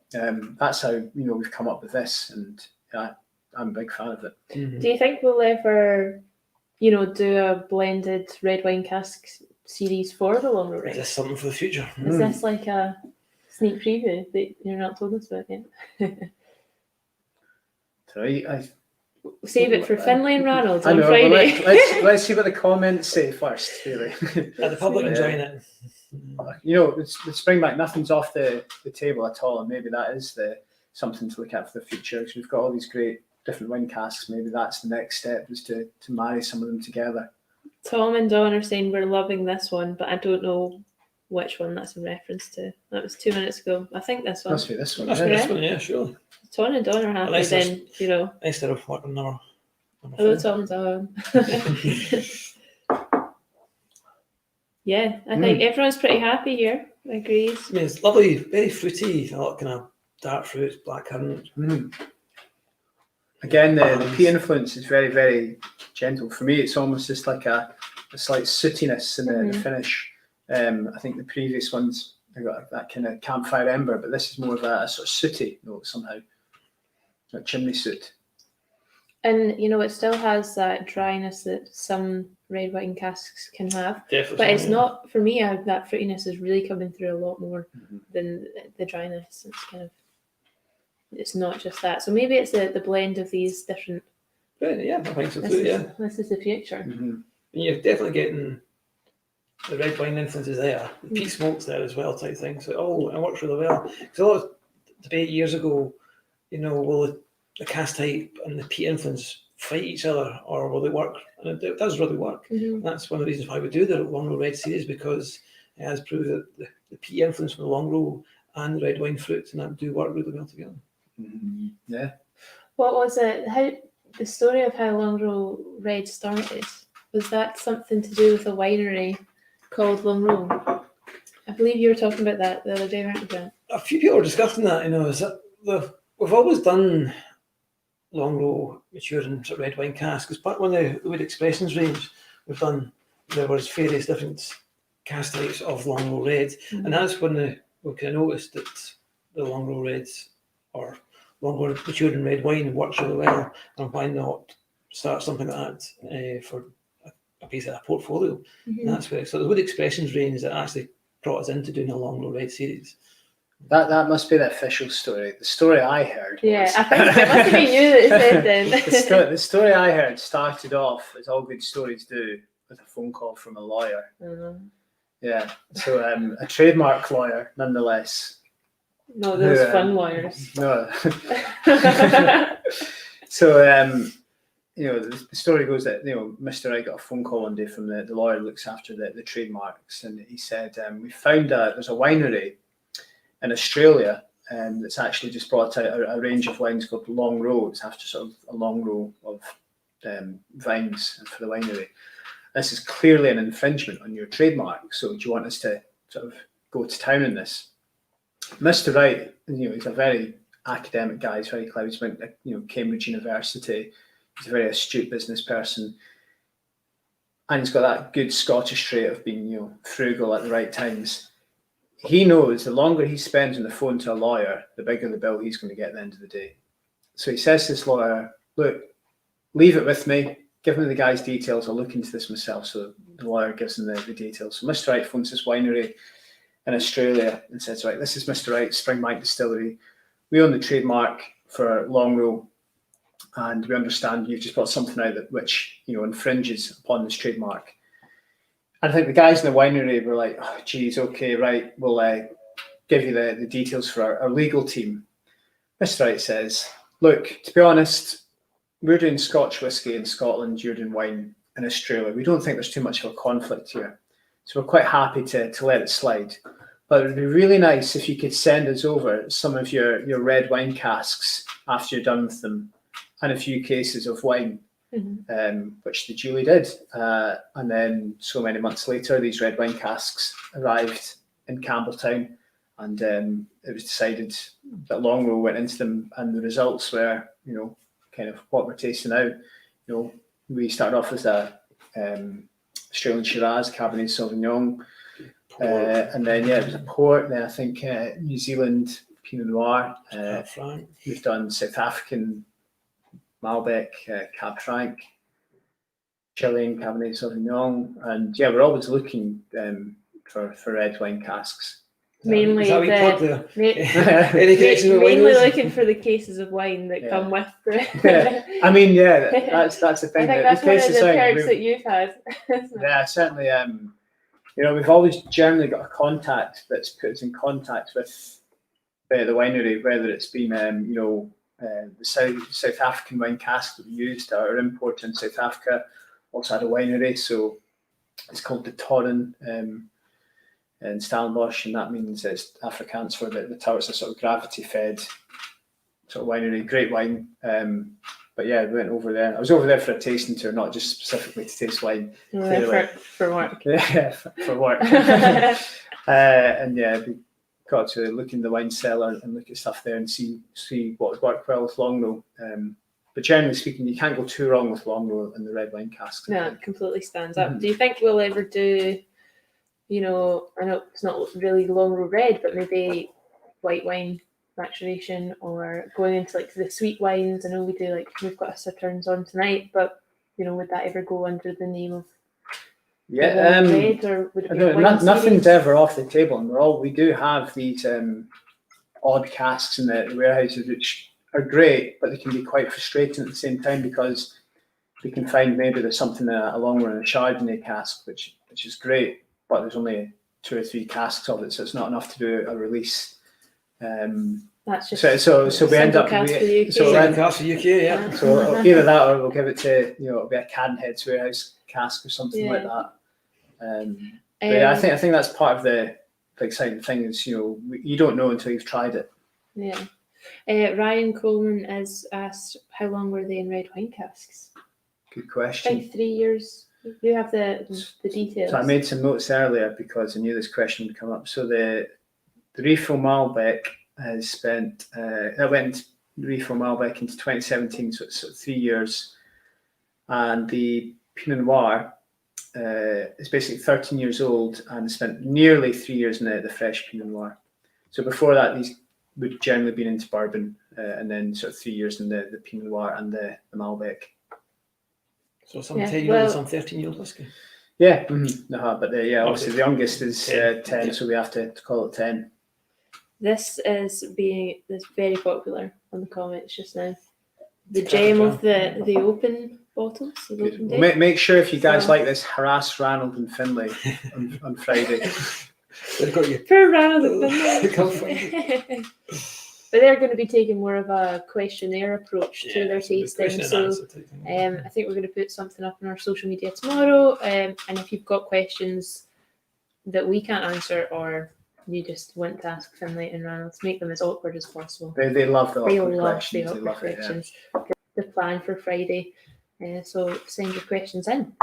that's how we've come up with this, and I'm a big fan of it.
Mm-hmm. Do you think we'll ever do a blended red wine cask series for the Longrow Red?
Is this something for the future?
Is this like a sneak preview that you're not told us about yet.
Right,
Save it for Finlay and Ronald
I
on
know.
Friday.
Well, let's see what the comments say first, really.
Are the public enjoying it?
You know, with Springbank, nothing's off the table at all, and maybe that is something to look at for the future. Because we've got all these great different wine casks. Maybe that's the next step, is to marry some of them together.
Tom and Don are saying we're loving this one, but I don't know which one that's in reference to. That was 2 minutes ago. I think this one.
Must be this one.
Must
Yeah.
be this one, yeah, sure.
Tom and Don are happy,
Unless there's-
then, you know.
Instead of what number
Hello,
4.
Tom and Don. Yeah, I think everyone's pretty happy here. Agrees.
I mean, it's lovely, very fruity, a lot of kind of dark fruits, blackcurrant.
Again, the peat influence is very, very gentle. For me, it's almost just like a slight sootiness in the finish. I think the previous ones, I got that kind of campfire ember, but this is more of a sort of sooty note somehow, a chimney soot.
And, you know, it still has that dryness that some red wine casks can have.
Definitely.
But it's not, for me, that fruitiness is really coming through a lot more than the dryness. It's kind of, it's not just that. So maybe it's the blend of these different.
Right, yeah, I think so
This
too,
is,
yeah.
this is the future.
And you're definitely getting the red wine influences there, the peat smokes there as well, type thing. So it works really well. Because a lot of debate years ago, you know, will the cask type and the peat influence fight each other, or will they work? And it does really work. And that's one of the reasons why we do the Longrow Red series, because it has proved that the peat influence from the Longrow and the red wine fruits and that do work really well together.
Yeah.
What was it? How the story of how Longrow Red started? Was that something to do with a winery called Longrow? I believe you were talking about that the other day, weren't you, Grant?
A few people are discussing that, you know, is that we've always done Longrow maturing sort of red wine casks. Because part one of the Wood Expressions range we've done, there was various different cask types of Longrow Red, and that's when we kind of noticed that the Longrow Reds or Longrow maturing red wine works really well, and why not start something like that for a piece of a portfolio? And that's where so the Wood Expressions range that actually brought us into doing a Longrow Red series.
That must be the official story. The story I heard.
Yeah, I think it must have been you that said then.
The story I heard started off, as all good stories do, with a phone call from a lawyer. Yeah, so a trademark lawyer, nonetheless.
No, those fun lawyers.
No. So, you know, the story goes that, you know, Mr. Wright got a phone call one day from the lawyer who looks after the trademarks, and he said, we found there's a winery in Australia that's actually just brought out a range of wines called Longrow. It's after sort of a long row of vines for the winery. This is clearly an infringement on your trademark. So do you want us to sort of go to town on this? Mr. Wright, you know, he's a very academic guy. He's very clever. He's went to, you know, Cambridge University. He's a very astute business person. And he's got that good Scottish trait of being, you know, frugal at the right times. He knows the longer he spends on the phone to a lawyer, the bigger the bill he's going to get at the end of the day. So he says to this lawyer, look, leave it with me. Give me the guy's details. I'll look into this myself. So the lawyer gives him the details. So Mr. Wright phones this winery in Australia and says, right, this is Mr. Wright, Springbank Distillery. We own the trademark for Longrow, and we understand you've just brought something out that which, you know, infringes upon this trademark. I think the guys in the winery were like, oh, geez, okay, right, we'll give you the details for our legal team. Mr. Wright says, look, to be honest, we're doing Scotch whisky in Scotland, you're doing wine in Australia. We don't think there's too much of a conflict here. So we're quite happy to let it slide. But it would be really nice if you could send us over some of your red wine casks after you're done with them, and a few cases of wine. Which they duly did. And then so many months later, these red wine casks arrived in Campbelltown, and it was decided that Longrow went into them, and the results were, you know, kind of what we're tasting now. You know, we started off as a Australian Shiraz, Cabernet Sauvignon, and then, yeah, it was a port, then I think New Zealand Pinot Noir, we've done South African Malbec, Cab Franc, Chilean Cabernet Sauvignon, and yeah, we're always looking for red wine casks.
Mainly
Is that what you plug there?
ma-
Any connection with
mainly
wineries?
looking for the cases of wine that come with the.
Yeah. I mean, yeah, that's the
I
thing.
think
The
that's one of
cases
the
out,
perks that you've had.
yeah, certainly. We've always generally got a contact that's put us in contact with the winery, whether it's been, the South African wine cask that we used, our import in South Africa, also had a winery, so it's called the Torren in Stellenbosch, and that means it's Afrikaans for the tower. It's a sort of gravity-fed sort of winery, great wine. But yeah, we went over there. I was over there for a tasting tour, not just specifically to taste wine.
For work.
Yeah, for work. And yeah, we got to look in the wine cellar and look at stuff there and see what worked well with Longrow. But generally speaking, you can't go too wrong with Longrow and the red wine casks.
No, it completely stands up. Do you think we'll ever do, I know it's not really Longrow Red, but maybe white wine maturation, or going into like the sweet wines? I know we've got a Sauternes on tonight, but would that ever go under the name of Red, or would it be a wine
nothing's
series?
ever off the table, and we do have these odd casks in the warehouses which are great, but they can be quite frustrating at the same time, because we can find maybe there's something along with a Chardonnay cask which is great, but there's only 2 or 3 casks of it, so it's not enough to do a release.
That's just
So we end up
cask for the UK.
Cask for UK, yeah.
So either that, or we'll give it to it'll be a Cadenhead's warehouse cask or something like that. But yeah, I think that's part of the exciting thing is you don't know until you've tried it.
Yeah. Ryan Coleman has asked, how long were they in red wine casks?
Good
I
question.
think 3 years. You have the details.
So I made some notes earlier because I knew this question would come up. So the Refill Malbec has spent that went Refill Malbec into 2017, so it's 3 years, and the Pinot Noir is basically 13 years old and spent nearly 3 years in the fresh Pinot Noir. So before that, these would generally been into bourbon, and then sort of 3 years in the Pinot Noir and the Malbec.
So some 10-year-old and some 13-year-old whiskey.
Yeah, but obviously the youngest is 10, so we have to call it 10.
This is very popular on the comments just now. The gem of the open bottles. The open date.
Make sure if you guys like this, harass Ranald and Finlay on Friday.
They've got you.
For Ranald and Finlay. But they're going to be taking more of a questionnaire approach to their tasting. So I think we're going to put something up on our social media tomorrow. And if you've got questions that we can't answer, or you just want to ask Finlay and Ranald, to make them as awkward as possible.
They love the awkward
questions.
They love questions.
The plan for Friday. So send your questions in.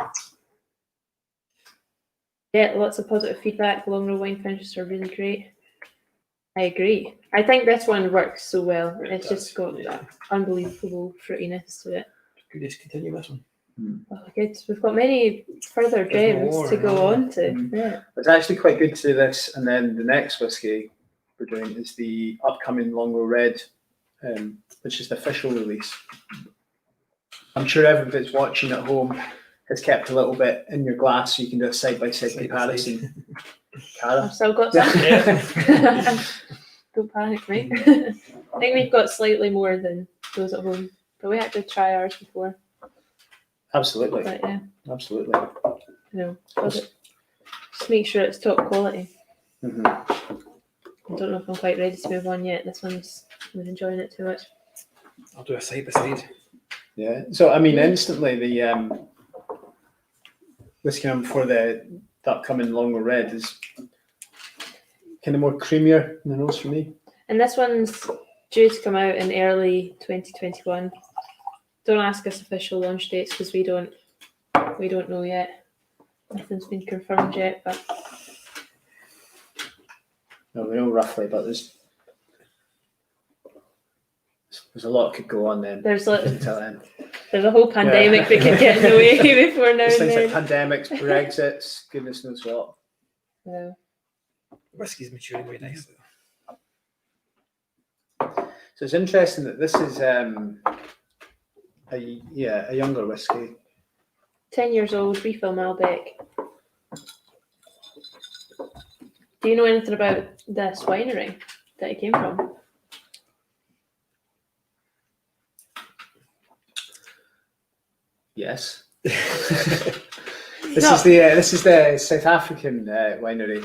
Yeah, lots of positive feedback. Longrow wine finishes are really great. I agree. I think this one works so well. It's just got that unbelievable fruitiness to it.
Could just continue this one.
Oh, good. We've got many further gems to go on to. Yeah.
It's actually quite good to do this, and then the next whiskey we're doing is the upcoming Longrow Red, which is the official release. I'm sure everybody's watching at home has kept a little bit in your glass, so you can do a side-by-side comparison. Cara?
I've still got some. Don't panic, mate. I think we've got slightly more than those at home, but we had to try ours before.
Absolutely.
But yeah.
Absolutely.
Just make sure it's top quality.
Mm-hmm.
I don't know if I'm quite ready to move on yet. I'm enjoying it too much.
I'll do a side-by-side.
Yeah. So, I mean, instantly the whiskey before the upcoming Longrow Red is kind of more creamier in the nose for me.
And this one's due to come out in early 2021. Don't ask us official launch dates because we don't know yet. Nothing's been confirmed yet, but
no, we know roughly, but there's a lot could go on then.
There's a whole pandemic that could get in the way before now.
There's things like pandemics, Brexits, goodness knows what.
Yeah.
Whiskey's maturing very nicely.
So it's interesting that this is a younger whiskey.
10 years old, Refill Malbec. Do you know anything about this winery that it came from?
Yes. This is the South African winery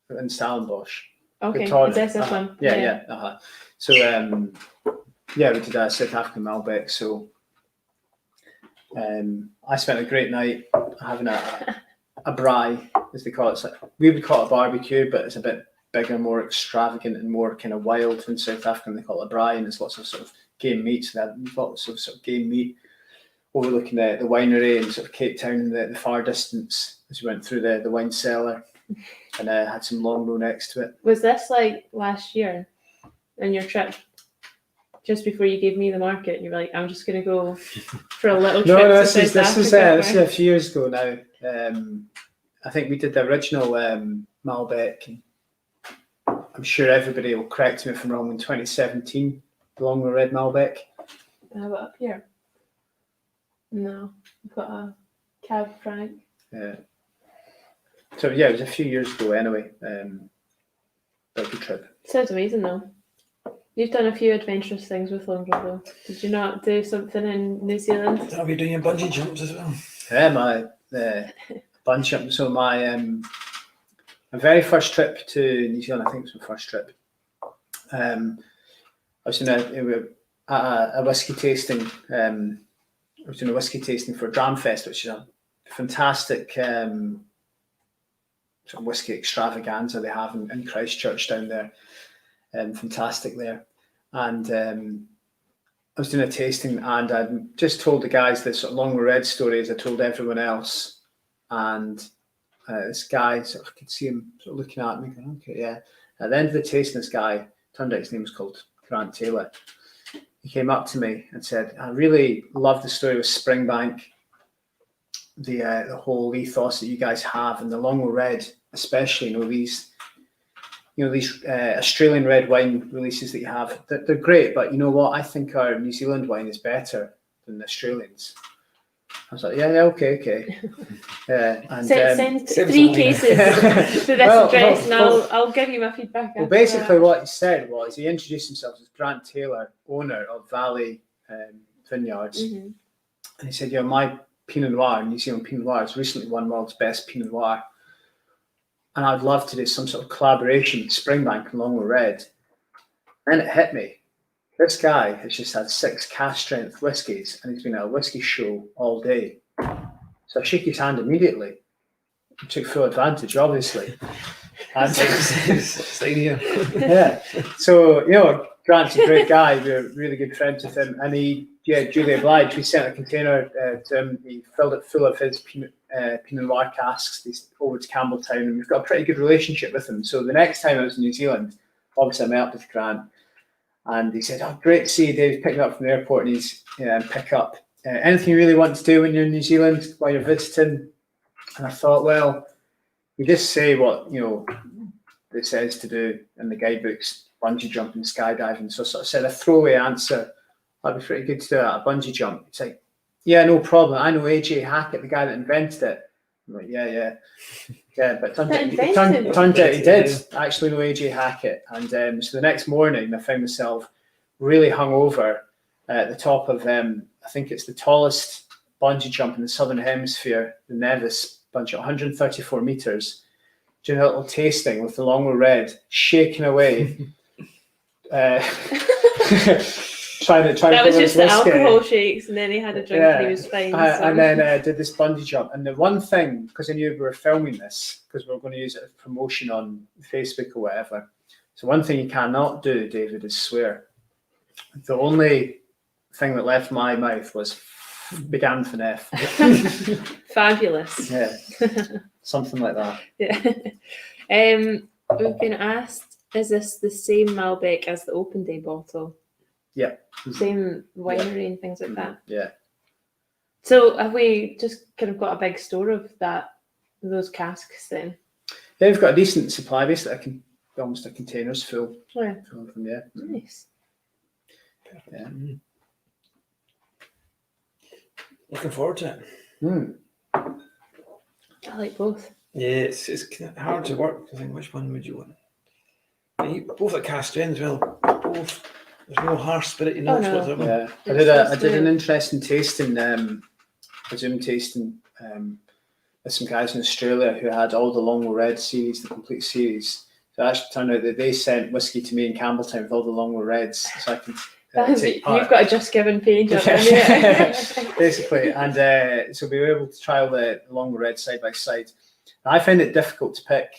in Stellenbosch.
Okay,
Victoria.
is this one?
Yeah. So we did a South African Malbec. So I spent a great night having a braai, as they call it. It's like, we would call it a barbecue, but it's a bit bigger, more extravagant, and more kind of wild. In South Africa, they call it a braai, and there's lots of sort of game meats. So they had lots of sort of game meat overlooking the winery and sort of Cape Town in the far distance as we went through the wine cellar, and had some Longrow next to it.
Was this like last year on your trip? Just before you gave me the market, and you were like, "I'm just going to go for a little trip."
No,
to South
this is
Africa
a few years ago now. I think we did the original Malbec. I'm sure everybody will correct me if I'm wrong. In 2017, the Longrow Red Malbec.
How about up here? No, I've got a Cab Franc.
Yeah. So yeah, it was a few years ago anyway. But a good trip.
Sounds amazing though. You've done a few adventurous things with Longrow though. Did you not do something in New Zealand?
I'll be doing your bungee jumps as well.
Yeah, my bungee jump. So my very first trip to New Zealand, I think it was my first trip. I was in a whisky tasting. I was doing a whisky tasting for a Dram Fest, which is a fantastic sort of whisky extravaganza they have in Christchurch down there. Fantastic there. And I was doing a tasting, and I just told the guys this sort of Longrow Red story as I told everyone else. And this guy, sort of, I could see him sort of looking at me, going, okay, yeah. At the end of the tasting, this guy, turned out his name was called Grant Taylor. He came up to me and said, I really love the story with Springbank, the whole ethos that you guys have, and the Longrow Red, especially, these Australian red wine releases that you have. They're great, but you know what? I think our New Zealand wine is better than the Australians. I was like, yeah, okay. And
Send 3 cases to this address, and I'll give you my feedback.
Well, basically, what he said was he introduced himself as Grant Taylor, owner of Valley Vineyards, and he said, "Yeah, my Pinot Noir, New Zealand Pinot Noir, has recently won world's best Pinot Noir, and I'd love to do some sort of collaboration with Springbank and Longrow Red." And it hit me. This guy has just had 6 cask strength whiskies, and he's been at a whiskey show all day. So I shook his hand immediately. I took full advantage, obviously. And yeah. So, Grant's a great guy. We're really good friends with him. And he, duly obliged. We sent a container to him. He filled it full of his Pinot Noir casks over to Campbelltown. And we've got a pretty good relationship with him. So the next time I was in New Zealand, obviously I met up with Grant. And he said, "Oh, great to see you, Dave. Pick me up from the airport, and he's pick up anything you really want to do when you're in New Zealand while you're visiting." And I thought, well, you just say what it says to do in the guidebooks: bungee jumping, skydiving. So I sort of said a throwaway answer. That'd be pretty good to do a bungee jump. It's like, yeah, no problem. I know AJ Hackett, the guy that invented it. I'm like, yeah. But turned out he did actually know AJ Hackett. And so the next morning, I found myself really hungover at the top of, I think it's the tallest bungee jump in the Southern Hemisphere, the Nevis bungee, 134 meters, doing a little tasting with the Longrow Red, shaking away.
That was just the alcohol shakes, and then he had a drink and he was fine.
And then did this bungee jump. And the one thing, because I knew we were filming this, because we were going to use it as promotion on Facebook or whatever. So one thing you cannot do, David, is swear. The only thing that left my mouth began with an F.
Fabulous.
Yeah, something like that.
Yeah. We've been asked, is this the same Malbec as the open day bottle?
Yeah.
Same winery and things like that.
Yeah.
So have we just kind of got a big store of those casks then?
Yeah, we've got a decent supply base that almost a container's full.
Oh, yeah.
Full of them, yeah.
Nice.
Yeah.
Looking forward to it.
I like both.
Yeah, it's kinda hard to work. I think which one would you want? Both at cast strength as well. Both. There's no harsh spirity notes
no.
whatsoever.
Yeah, I
It's
did an
smooth.
interesting tasting, a Zoom tasting with some guys in Australia who had all the Longrow Red series, the complete series. So it actually turned out that they sent whiskey to me in Campbelltown with all the Longrow Reds, so I can take part.
You've got a Just Given page up there.
Basically, and so we were able to trial the Longrow Red side by side. And I find it difficult to pick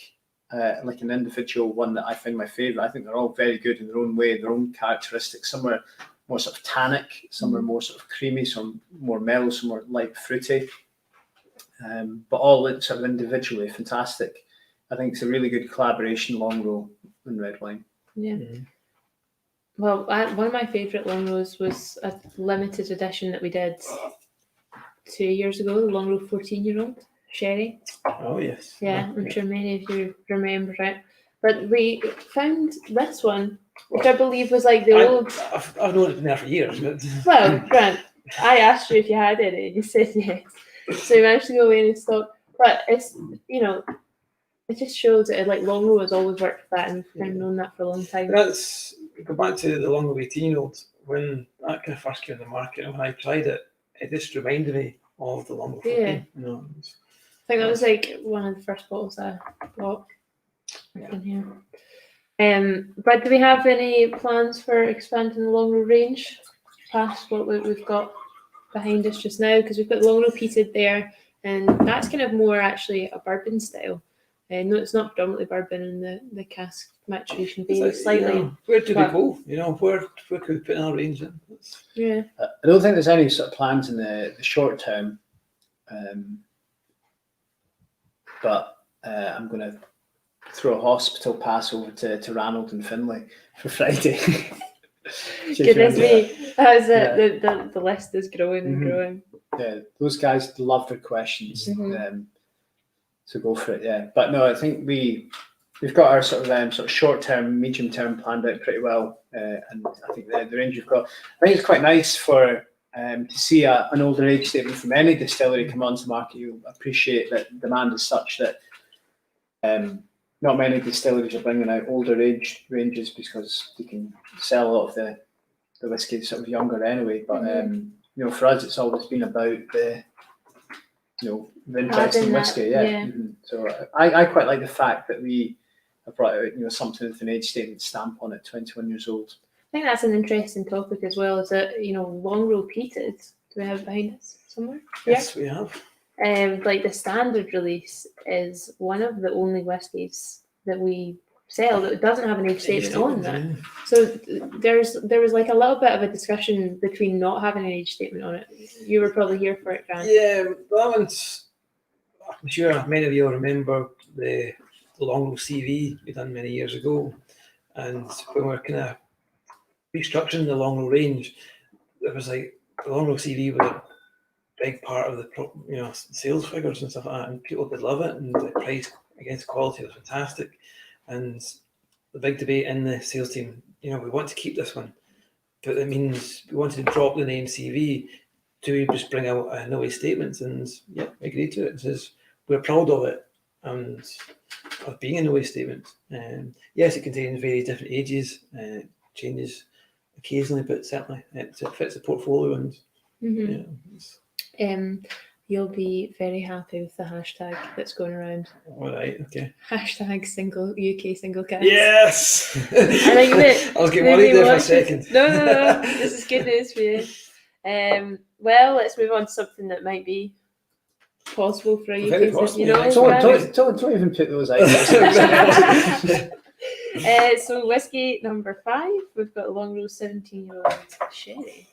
like an individual one that I find my favourite. I think they're all very good in their own way, their own characteristics. Some are more sort of tannic, some are more sort of creamy, some more mellow, some more light fruity. But all sort of individually fantastic. I think it's a really good collaboration, Longrow and red wine.
Yeah. Well, one of my favourite Longrows was a limited edition that we did 2 years ago, the Longrow 14-year-old sherry.
Oh yes.
Yeah, I'm sure many of you remember it. But we found this one, which I believe was like the old.
I've known it's been there for years, but
Well, Grant, I asked you if you had any, and you said yes. So we managed to go away and stock. But it's, it just shows that like Longrow has always worked for that, and we've kind of known that for a long time.
that's go back to the Longrow 18-year-old when that kind of first came to the market, and when I tried it, it just reminded me of the Longrow 14.
Yeah. I think that was like one of the first bottles I bought. In here. But do we have any plans for expanding the Longrow range past what we've got behind us just now? Because we've got Longrow peated there, and that's kind of more actually a bourbon style. No, it's not predominantly bourbon in the cask maturation varies slightly.
Where do we go? Where could we put our range in?
Yeah.
I don't think there's any sort of plans in the short term, but I'm going to throw a hospital pass over to Ranald and Finlay for Friday.
Goodness me, that's it. The list is growing and growing.
Yeah, those guys love their questions. So go for it, yeah. But no, I think we've got our sort of short term, medium term planned out pretty well, and I think the range we've got. I think it's quite nice for to see an older age statement from any distillery come onto the market. You appreciate that demand is such that not many distilleries are bringing out older age ranges because they can sell a lot of the whiskey sort of younger anyway. But for us, it's always been about the interesting whiskey, yeah. So I quite like the fact that we have brought out something with an age statement stamp on it, 21 years old.
I think that's an interesting topic as well. Is that Longrow peated? Do we have it behind us somewhere?
Yes, we have.
Like the standard release is one of the only whiskies that we sell that doesn't have an age statement on that. So there was like a little bit of a discussion between not having an age statement on it. You were probably here for it, Grant.
Yeah, that one's. I'm sure many of you will remember the Longrow CV we done many years ago, and when we were kind of restructuring the Longrow range, it was like the Longrow CV was a big part of the sales figures and stuff like that, and people did love it, and the price against quality was fantastic. And the big debate in the sales team, we want to keep this one, but it means we wanted to drop the name CV to just bring out no age statements, and yeah, we agreed to it. It says we're proud of it and of being a no age statement. Yes, it contains various different ages, changes occasionally, but certainly it fits the portfolio. And
you'll be very happy with the hashtag that's going around.
All right, okay.
Hashtag UK single cask.
Yes.
I think that
I was getting worried there for a second.
No. This is good news for you. Well, let's move on to something that might be possible for a UK.
Don't even put those out.
So whiskey number 5, we've got Longrow 17-year-old sherry.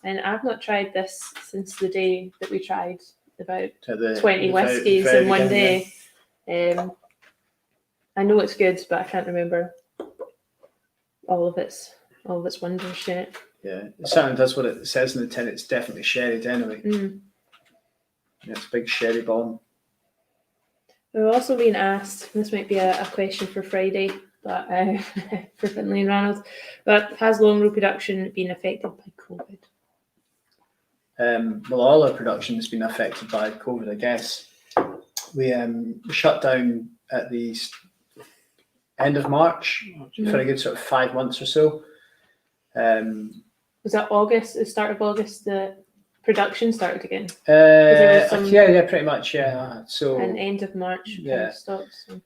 And I've not tried this since the day that we tried about 20 whiskies in one day. I know it's good, but I can't remember all of its wonders yet.
Yeah, it certainly does what it says in the tin. It's definitely sherried anyway. It's a big sherry bomb.
We're also being asked, this might be a question for Friday, but for Finlay and Ranald, but has Longrow production been affected by COVID?
Well, all our production has been affected by COVID, I guess. we shut down at the end of March for a good sort of 5 months or so.
Was that August, the start of August, the production started again? There was some-
yeah, pretty much, yeah. So
And end of March kind of stopped. So.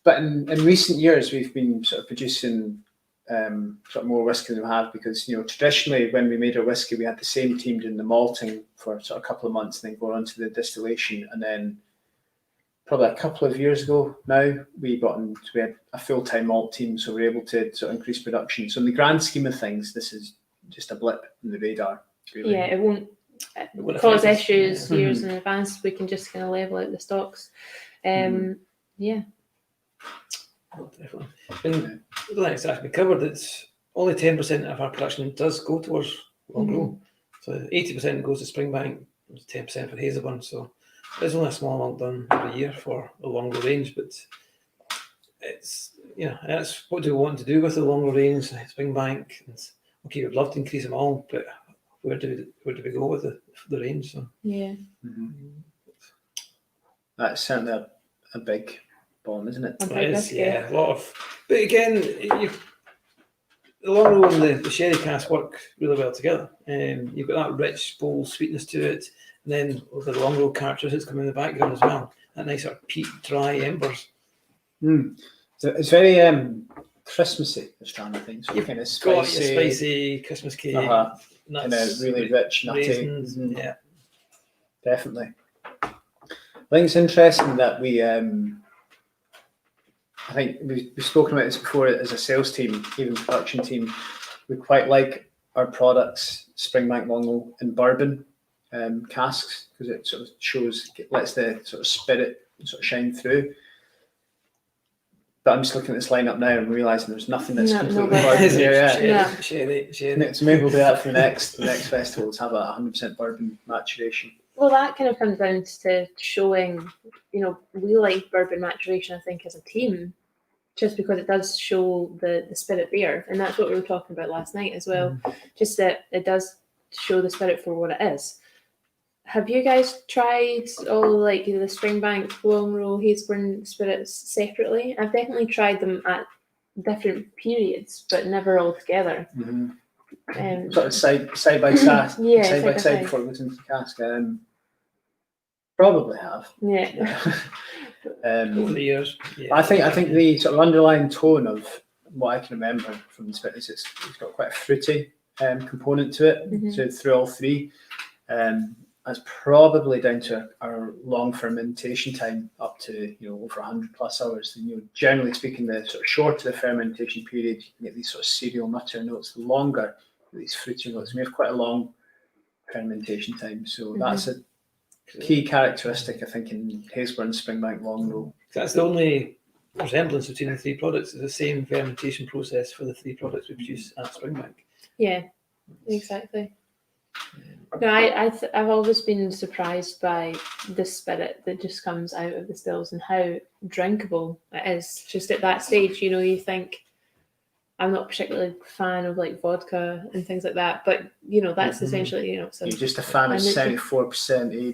But in recent years, we've been sort of producing sort of more whiskey than we have, because traditionally when we made our whiskey, we had the same team doing the malting for sort of a couple of months, and then go on to the distillation, and then probably a couple of years ago now we had a full-time malt team, so we're able to sort of increase production. So in the grand scheme of things, this is just a blip in the radar. Really.
Yeah, it won't cause issues years in advance. We can just kind of level out the stocks. Yeah.
Oh, definitely. And like it's actually covered, it's only 10% of our production does go towards Longrow. So 80% goes to Springbank, 10% for Hazelburn. So there's only a small amount done every year for the Longrow range, but it's that's what do we want to do with the Longrow range, Springbank. And okay, we'd love to increase them all, but where do we go with the range? So
Yeah.
That's certainly a big bomb, isn't it?
It is, yeah, a lot of. But again, the Longrow and the sherry cask work really well together. You've got that rich, bold sweetness to it, and then with the Longrow characteristics coming in the background as well. That nice sort of peat, dry embers.
So it's very Christmassy, this kind of thing. So
You've
kind of
got your
spicy,
spicy Christmas cake,
kind
nuts,
of really rich, nutty.
raisins, yeah.
Definitely. I think it's interesting that we, I think we've spoken about this before as a sales team, even production team. We quite like our products, Springbank Longrow in bourbon casks, because it sort of lets the sort of spirit sort of shine through. But I'm just looking at this lineup now and realising there's nothing that's completely bourbon here.
Sherry.
So maybe we'll do that for the next festival. Let's have a 100% bourbon maturation.
Well, that kind of comes down to showing, we like bourbon maturation, I think, as a team, just because it does show the spirit beer. And that's what we were talking about last night as well. Just that it does show the spirit for what it is. Have you guys tried all like the Springbank, Longrow, Hazelburn spirits separately? I've definitely tried them at different periods, but never all together.
Sort of side by side, side by side before it goes into the cask. Probably have.
Yeah.
Over the years. Yeah.
I think the sort of underlying tone of what I can remember from the spirit is it's got quite a fruity component to it. So through all three. That's probably down to our long fermentation time, up to over 100+ hours. And, generally speaking, the sort of shorter the fermentation period, you can get these sort of cereal nutter notes. The longer, these fruity notes. We have quite a long fermentation time, so that's a key characteristic, I think, in Hazelburn, Springbank, Longrow.
That's the only resemblance between the three products. It's the same fermentation process for the three products we produce at Springbank.
Yeah, exactly. No, I've always been surprised by the spirit that just comes out of the stills and how drinkable it is. Just at that stage, you think, I'm not particularly a fan of like vodka and things like that, but that's essentially
So you're just a fan of 74%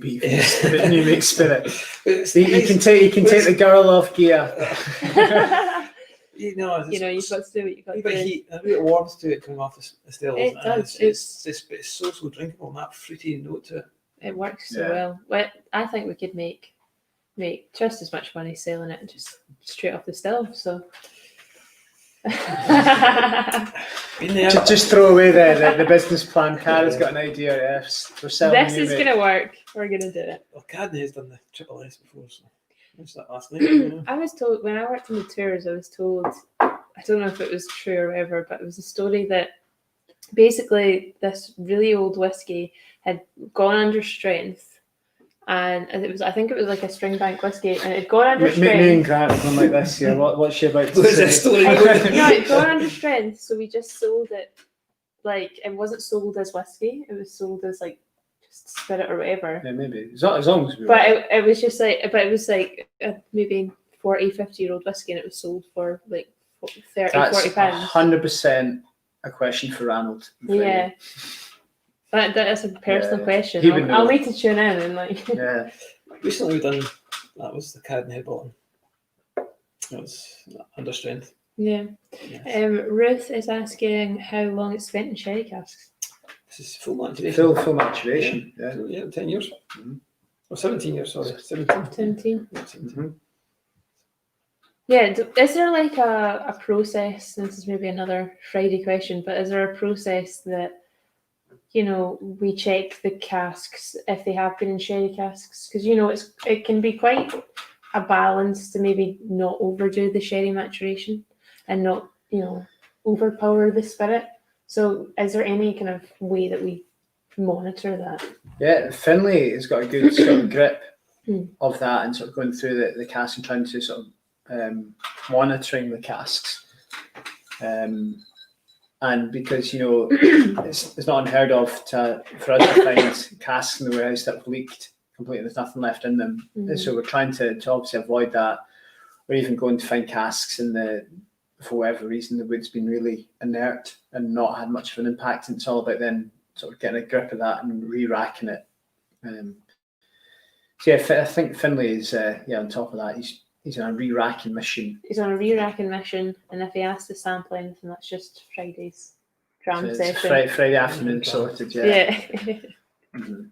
ABV spirit, and you make spirit. You can take the girl off gear.
You've got to do what you've got to do.
Heat, a bit of warmth to it coming off the stills.
It does.
It's so drinkable, and that fruity note to it.
It works so well. Well, I think we could make just as much money selling it just straight off the still. So
just throw away the business plan. Cara's got an idea. For selling.
This is going to work. We're going to do it.
Well, Cadney has done the triple S before, so. That last night,
I was told when I worked in the tours, I don't know if it was true or whatever, but it was a story that basically this really old whiskey had gone under strength, and I think it was like a Springbank whiskey, and it had gone under strength.
Me and Grant are going like this. Yeah, what's she about to
say?
This story?
No, it had gone under strength, so we just sold it like it wasn't sold as whiskey; it was sold as like spirit or whatever.
Yeah, maybe as long as we.
But it was just like, maybe 50-year-old whiskey, and it was sold for like 30-40 pounds.
100% a question for Ranald.
Yeah, that is a personal question. I'll need to tune in and like.
Yeah.
Recently we've done that was the card and head bottom. It was under strength.
Yeah.
Yes.
Ruth is asking how long it's spent in sherry casks.
This is full maturation.
Full maturation. Yeah.
Yeah, 10 years.
Mhm.
Or 17 years, sorry. 17.
17.
Yeah, 17.
Mhm.
Yeah, is there like a process, this is maybe another Friday question, but is there a process that, you know, we check the casks if they have been in sherry casks? Because, you know, it can be quite a balance to maybe not overdo the sherry maturation and not, you know, overpower the spirit. So is there any kind of way that we monitor that?
Yeah, Finlay has got a good sort of grip
Mm.
of that and sort of going through the cask and trying to sort of monitoring the casks. And because, you know, it's not unheard of for us to find casks in the warehouse that have leaked completely, there's nothing left in them.
Mhm.
So we're trying to obviously avoid that. We're even going to find casks for whatever reason, the wood's been really inert and not had much of an impact. And it's all about then sort of getting a grip of that and re-racking it. So yeah, I think Finlay is on top of that. He's on a re-racking mission.
He's on a re-racking mission, and if he has to sample anything, that's just Friday's dram
So it's
session.
Friday afternoon sorted. Yeah.
Yeah.
Mhm.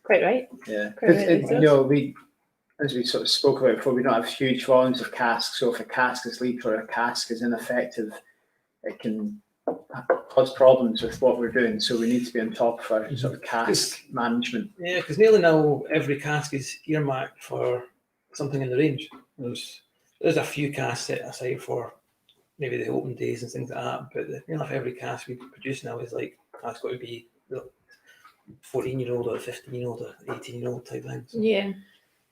Quite right.
Yeah.
Quite right,
You know, as we sort of spoke about before, we don't have huge volumes of casks. So if a cask is leaked or a cask is ineffective, it can cause problems with what we're doing. So we need to be on top of our sort of cask management.
Yeah, because nearly now every cask is earmarked for something in the range. There's a few casks set aside for maybe the open days and things like that, but nearly every cask we produce now is like, that's got to be the 14-year-old or 15-year-old or 18-year-old type thing. So.
Yeah.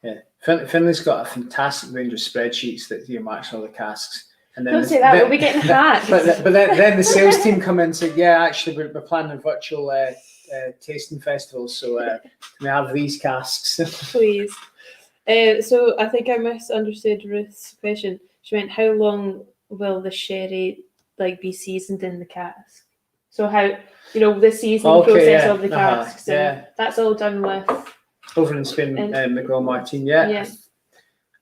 Yeah, Finlay's got a fantastic range of spreadsheets that earmarks all the casks. And then
Don't say that, we'll be getting hacked.
But then the sales team come in and say, yeah, actually we're planning a virtual tasting festival, so can we have these casks?
Please. So I think I misunderstood Ruth's question. She meant how long will the sherry be seasoned in the cask? So how, you know, the seasoning process of the casks.
Yeah.
That's all done with
Over in Spain, Miguel Martin. Yeah.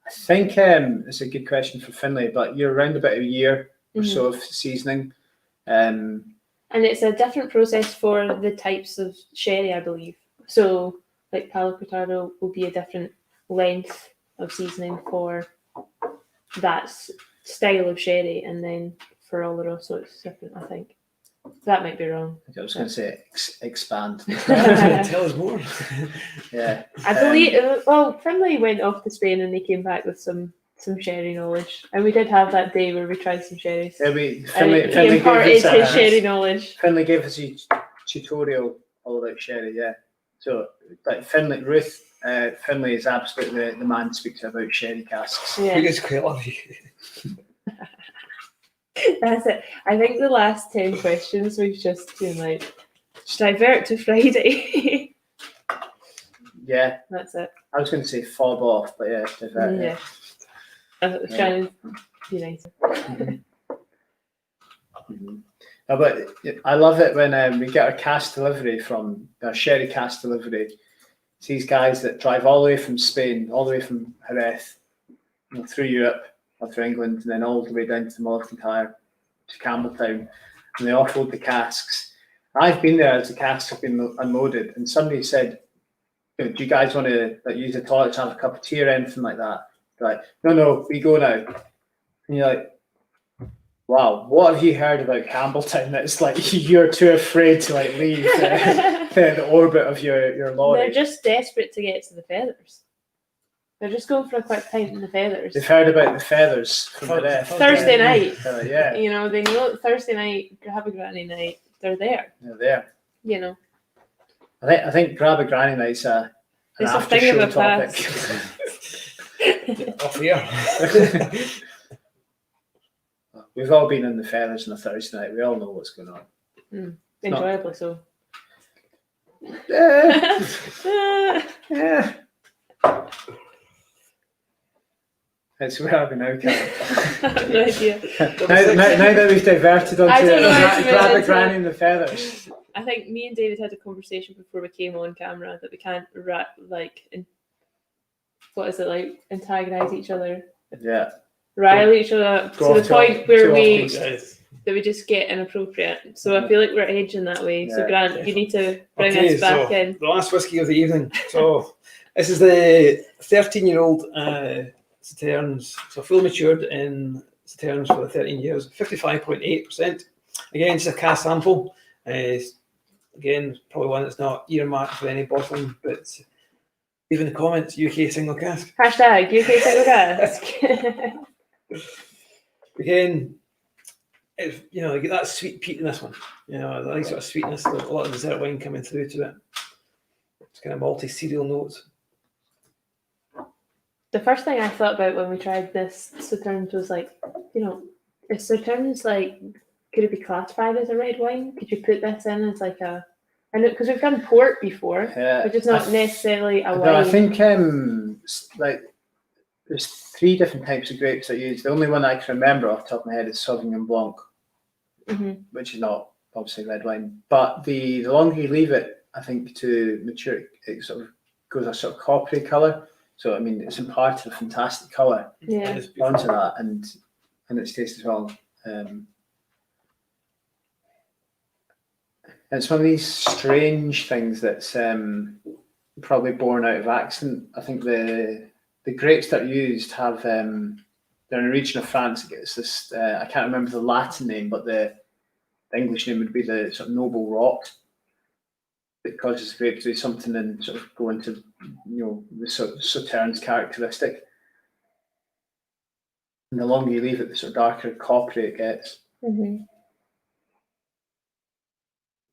I think it's a good question for Finlay, but you're around about a year or so of seasoning.
And it's a different process for the types of sherry, I believe. So, like Palo Cortado will be a different length of seasoning for that style of sherry, and then for Oloroso it's different, I think. That might be wrong.
I was going to say expand.
Tell us more.
Yeah.
I believe, Finlay went off to Spain and they came back with some sherry knowledge. And we did have that day where we tried some sherries.
Yeah,
Finlay imparted his sherry knowledge.
Finlay gave us a tutorial all about sherry, yeah. So, like Ruth Finlay is absolutely the man to speak to about sherry casks.
Yeah.
You guys quite love you.
That's it. I think the last 10 questions we've just been like, divert to Friday.
Yeah.
That's it.
I was going to say fob off, but yeah, divert.
Yeah. I was trying to be nice.
But I love it when we get our cask delivery from our sherry cask delivery. It's these guys that drive all the way from Spain, all the way from Jerez, through Europe, or through England, and then all the way down to the Malt to Campbelltown, and they offload the casks. I've been there as the casks have been unloaded, and somebody said, do you guys want to use the toilet to have a cup of tea or anything like that? They're like, no, we go now. And you're like, wow, what have you heard about Campbelltown that's like you're too afraid to leave the orbit of your lorry?
They're just desperate to get to the feathers. They're just going for a quick pint in the feathers.
They've heard about the feathers from
Thursday night.
Yeah.
You know, they know Thursday night, have a granny night, they're there.
They're there.
You know.
I think grab a granny night's an after show topic.
Off here.
We've all been in the feathers on a Thursday night. We all know what's going on.
Enjoyably so.
Yeah. It's where are we now, Cara?
I have no idea.
now that we've diverted onto
I don't know how to
grab
move
a
into
granny
it.
in the feathers.
I think me and David had a conversation before we came on camera that we can't what is it like, antagonise each other,
Yeah.
rile each other up
Go
to
off
the point where
too
we
off
Guys.
that we just get inappropriate. So I feel like we're aging that way. So
Yeah.
Grant, you need to bring
Okay,
us back
so
in.
the last whiskey of the evening. So this is the 13-year-old Sauternes. So fully matured in Sauternes for the 13 years, 55.8%. Again, it's a cask sample. Again, probably one that's not earmarked for any bottling, but leave in the comments, UK single cask.
Hashtag UK single cask.
Again, if, you know, you get that sweet peat in this one. You know, a nice sort of sweetness, a lot of dessert wine coming through to it. It's kind of malty cereal notes.
The first thing I thought about when we tried this Sauternes was like, you know, is Sauternes like, could it be classified as a red wine? Could you put this in as like a, I know, because we've done port before, which is not necessarily a wine.
I think like there's 3 different types of grapes I use. The only one I can remember off the top of my head is Sauvignon Blanc, which is not obviously red wine. But the longer you leave it, I think, to mature, it sort of goes a sort of coppery colour. So I mean, it's imparted a fantastic colour onto that, and its taste as well. It's one of these strange things that's probably born out of accident. I think the grapes that are used have they're in a region of France. It's this I can't remember the Latin name, but the English name would be the sort of noble rot. It causes the grape to do something and sort of go into, you know, the sort of Sauternes characteristic. And the longer you leave it, the sort of darker coppery it gets.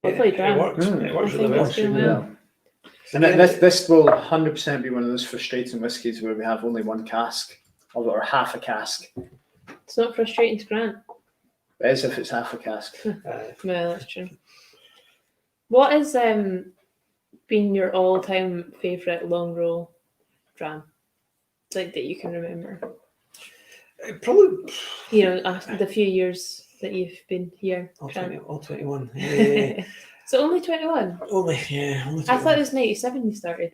Hopefully
it works. It works really well.
well.
And this will 100% be one of those frustrating whiskies where we have only one cask or half a cask.
It's not frustrating to Grant.
It is if it's half a cask.
Well, that's true. What has been your all-time favourite Longrow dram, like that you can remember?
Probably,
you know, the few years that you've been here.
all 21.
So only 21?
Only 21.
I thought it was 97 you started.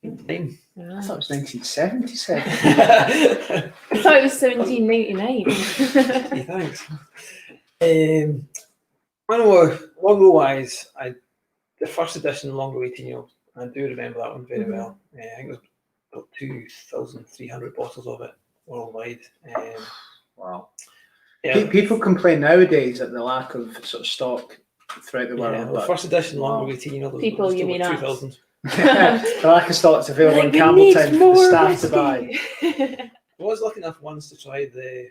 Time.
I thought it was 1977.
I thought it was 1799.
Thanks. I know Longrow wise, the first edition Longrow 18-year-old, I do remember that one very well. I think it was about 2,300 bottles of it worldwide.
Wow.
Yeah.
People complain nowadays at the lack of sort of stock throughout the world.
Yeah, the first edition Longrow 18-year-old
People,
was
you mean us?
2,000.
The lack of stock is available in Campbelltown for the staff to buy.
I was lucky enough once to try the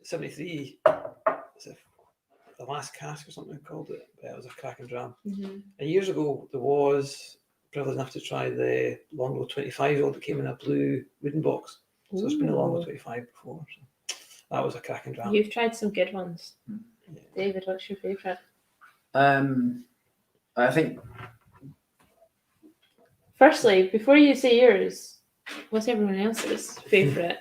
73, the last cask or something I called it, but it was a cracking dram. And years ago there was privileged enough to try the Longrow 25-year-old that came in a blue wooden box. So it's been a Longrow 25 before. So that was a cracking dram.
You've tried some good ones. David, what's your favourite?
I think.
Firstly, before you say yours, what's everyone else's favourite?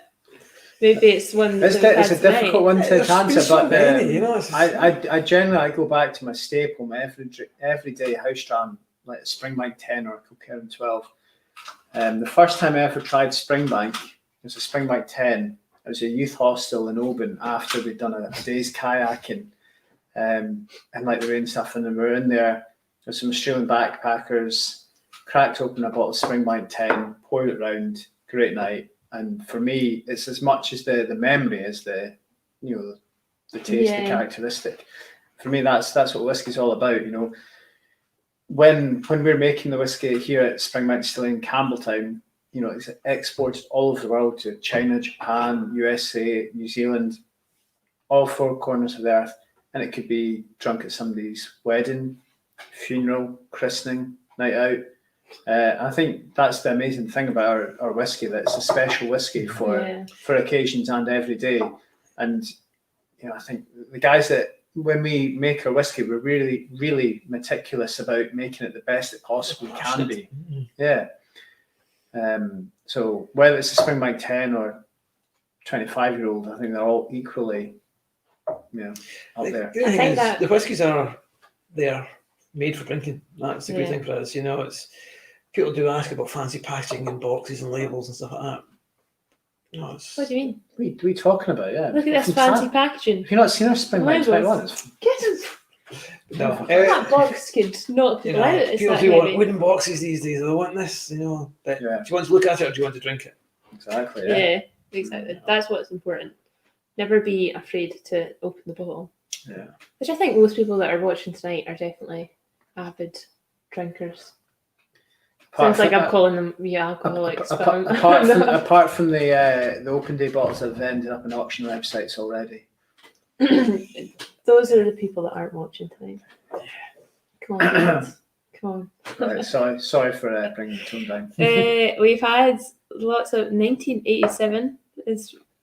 Maybe it's one.
It's a difficult one to answer, but
many, you know,
I generally go back to my staple, my everyday house dram, like a Springbank 10 or a Kilkerran 12. The first time I ever tried Springbank, it was a Springbank 10. It was a youth hostel in Oban after we'd done a day's kayaking, and like the rain stuff, and then we were in there with some Australian backpackers, cracked open a bottle of Springbank 10, poured it round, great night. And for me, it's as much as the memory as the taste, the characteristic. For me, that's what whiskey's all about. You know, when we're making the whiskey here at Springbank Distillery in Campbelltown, you know, it's exported all over the world to China, Japan, USA, New Zealand, all 4 corners of the earth, and it could be drunk at somebody's wedding, funeral, christening, night out. I think that's the amazing thing about our whiskey, that it's a special whiskey for occasions and every day. And you know, I think the guys that when we make our whiskey, we're really, really meticulous about making it the best it possibly can be. Yeah. So whether it's a Springbank 10 or 25-year-old, I think they're all equally, up there.
The whiskies are there made for drinking. That's the good
Yeah.
thing for us. You know, it's people do ask about fancy packaging and boxes and labels and stuff like that. No, it's,
What do you mean?
What are we talking about? Yeah.
Look at this fancy packaging.
Have you not seen our Springbank
Labels.
21?
Get it.
no.
That box could not
You
allow
know,
it. It's
people
that
do want
heavy.
wooden boxes these days. They want this, you know. But
Yeah.
do you want to look at it or do you want to drink it?
Exactly.
Yeah, exactly. That's what's important. Never be afraid to open the bottle.
Yeah.
Which I think most people that are watching tonight are definitely avid drinkers. Sounds like I'm calling them alcoholics.
Apart from the open day bottles that have ended up on auction websites already.
Those are the people that aren't watching tonight. Come on, guys. Come on.
Right, sorry for bringing the tone down.
We've had lots of 1987. Do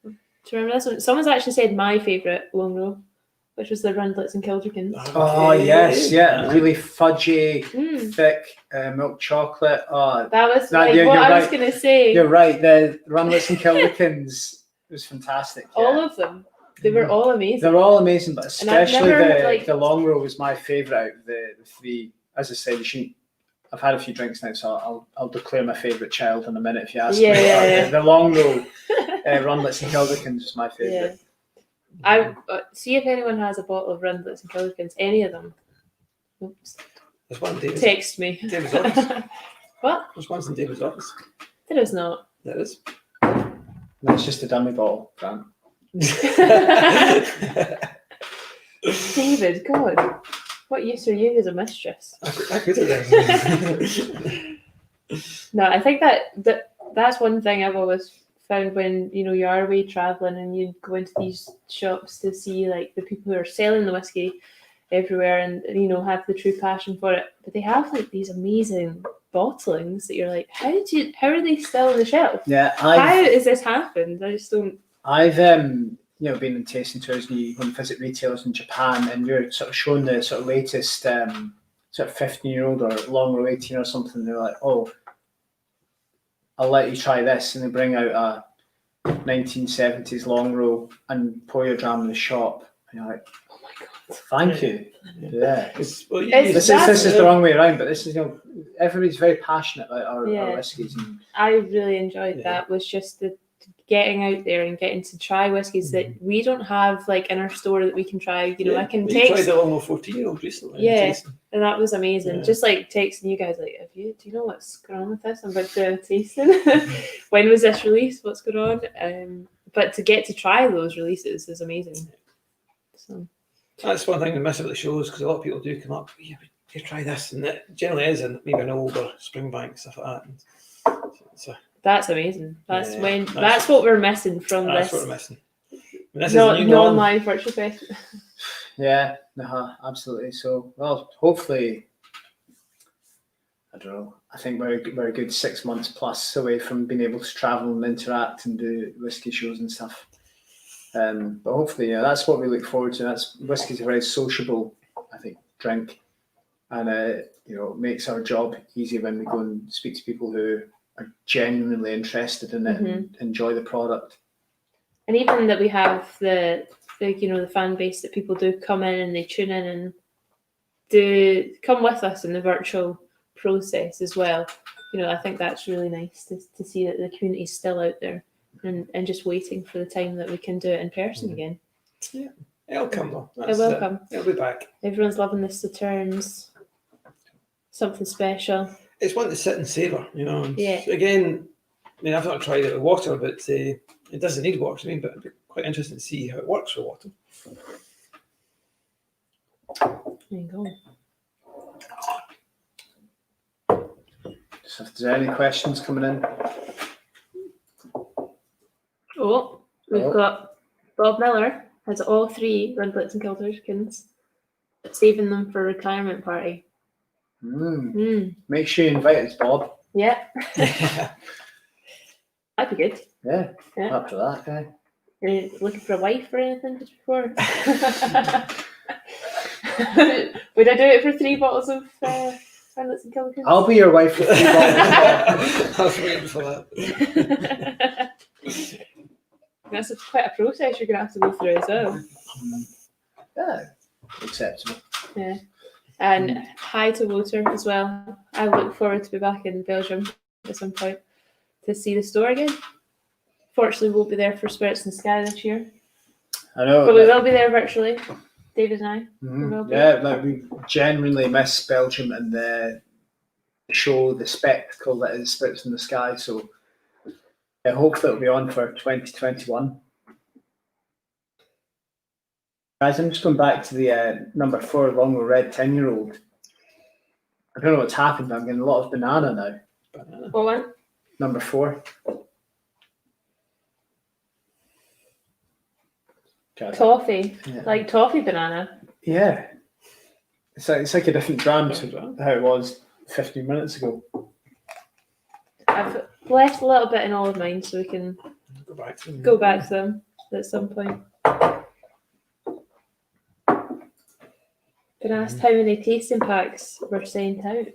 you remember this one? Someone's actually said my favourite Longrow, which was the Rundlets and Kilderkins.
Oh yes, yeah, really fudgy,
Mm.
thick milk chocolate. Oh,
That was
No,
like
you're
what I was
right.
going to say.
you're right. The Rundlets and Kilderkins was fantastic. Yeah.
All of them. They were all amazing.
They're all amazing, but
And I've
especially
never,
the Longrow was my favourite out of the three. As I said, you shouldn't. I've had a few drinks now, so I'll declare my favourite child in a minute if you ask me.
Yeah.
The Longrow Rundlets and Kilderkins was my favourite.
I see if anyone has a bottle of Rundlets and Kilderkins, any of them. Oops.
There's one in David's.
Text me.
David's office.
What?
There's one in David's office.
There is not.
There is.
No, it's just a dummy bottle, Grant.
David, God. What use are you as a mistress?
I could have done.
No, I think that's one thing I've always found when you are away traveling and you go into these shops to see like the people who are selling the whiskey everywhere and have the true passion for it, but they have like these amazing bottlings that you're like, how are they still on the shelf?
Yeah,
How has this happened? I just don't.
I've been in tasting tours and you go and visit retailers in Japan and you're sort of shown the sort of latest sort of 15-year-old or Longrow 18 or something. They're like, oh, I'll let you try this, and they bring out a 1970s Longrow and pour your dram in the shop, and you're like,
Oh my God.
thank you. Yeah.
This
This is the wrong way around, but this is everybody's very passionate about our whiskies. And
I really enjoyed that. Was just the getting out there and getting to try whiskies that we don't have like in our store that we can try. I can
You
text.
tried the Longrow 14-year-old recently.
Yeah. And that was amazing.
Yeah.
Just like texting you guys, like, do you know what's going on with this? I'm about to do a tasting. When was this released? What's going on? But to get to try those releases is amazing. So
That's one thing we miss about the shows because a lot of people do come up. Yeah, you try this, and it generally is maybe an older Springbank stuff like that. So
that's amazing. That's
Yeah,
that's what we're missing from
that's
this.
what we're missing. This is the new norm.
Non-live virtual fest.
yeah, absolutely. So, well, hopefully, I don't know. I think we're a good 6 months plus away from being able to travel and interact and do whiskey shows and stuff. But hopefully, that's what we look forward to. Whiskey's a very sociable, I think, drink, and it makes our job easy when we go and speak to people who are genuinely interested in it and enjoy the product.
And even that we have the fan base that people do come in and they tune in and do come with us in the virtual process as well. I think that's really nice to see that the community is still out there and just waiting for the time that we can do it in person again.
Yeah, it'll come though.
It will come.
It'll be back.
Everyone's loving this Returns. Something special.
It's one to sit and savour, and
Yeah.
again, I've not tried it with water, but it doesn't need water. But it'd be quite interesting to see how it works with water.
There you go.
So if there's any questions coming in,
Oh, we've got Bob Miller has all 3 Rundlets and Kilderkins, saving them for a retirement party.
make sure you invite us, Bob.
Yeah. That'd be good.
Yeah,
Yeah.
up to that. Yeah.
Are you looking for a wife or anything just before? Would I do it for 3 bottles of Rundlets and Kilderkins?
I'll be your wife for 3 bottles.
I was waiting for that.
That's quite a process you're going to have to go through as well.
Yeah, acceptable.
Yeah. And hi to Walter as well. I look forward to be back in Belgium at some point to see the store again. Fortunately, we'll be there for Spirits in the Sky this year,
I know.
but we will be there virtually. David and I. will be.
Yeah, like we genuinely miss Belgium and the show, the spectacle that is Spirits in the Sky. So I hope that it'll be on for 2021. Guys, I'm just going back to the number 4 Longrow Red 10-year-old. I don't know what's happened. I'm getting a lot of banana now.
Banana.
What one?
Number 4.
Toffee.
Yeah.
Like toffee banana.
Yeah. It's like a different dram
Different
to
dram.
how it was 15 minutes ago.
I've left a little bit in all of mine so we can
Go back to them.
go back to them at some point. Been asked how many tasting packs were sent out.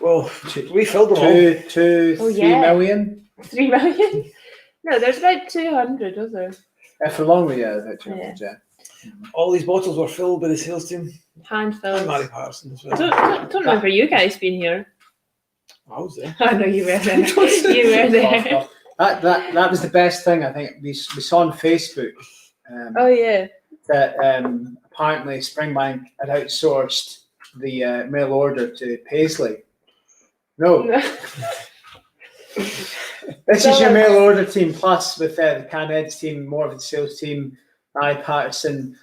Well, we filled them all.
3
Oh, yeah.
million.
3 million? No, there's about 200, was there?
For Longrow, yeah, about 200, yeah.
All these bottles were filled by the sales team.
Hand filled.
And Mary Patterson as
I
well.
don't remember you guys being here.
I was there.
I know you were there. You were there.
That was the best thing, I think. We saw on Facebook
Oh yeah.
that apparently Springbank had outsourced the mail order to Paisley. No, this is your mail order team plus with the Canheads team, more of the sales team, I Patterson.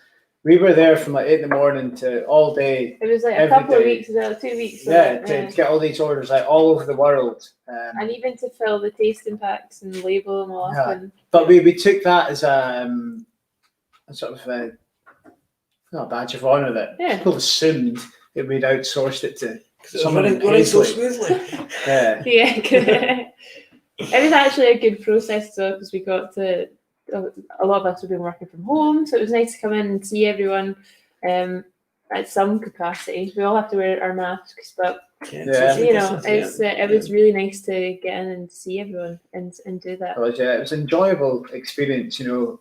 We were there from like 8 in the morning to all day.
It was like a
every
couple of
day.
weeks ago, 2 weeks ago.
Yeah, to get all these orders out all over the world.
And even to fill the tasting packs and label them off.
Yeah.
And
But we took that as a sort of not a badge of honour that people assumed that we'd outsourced it to someone in
running so
Paisley.
smoothly.
Yeah.
yeah. It was actually a good process though, because we got to, a lot of us have been working from home, so it was nice to come in and see everyone at some capacity. We all have to wear our masks, but
Yeah.
you know, it was really nice to get in and see everyone and do that.
It was an enjoyable experience, you know.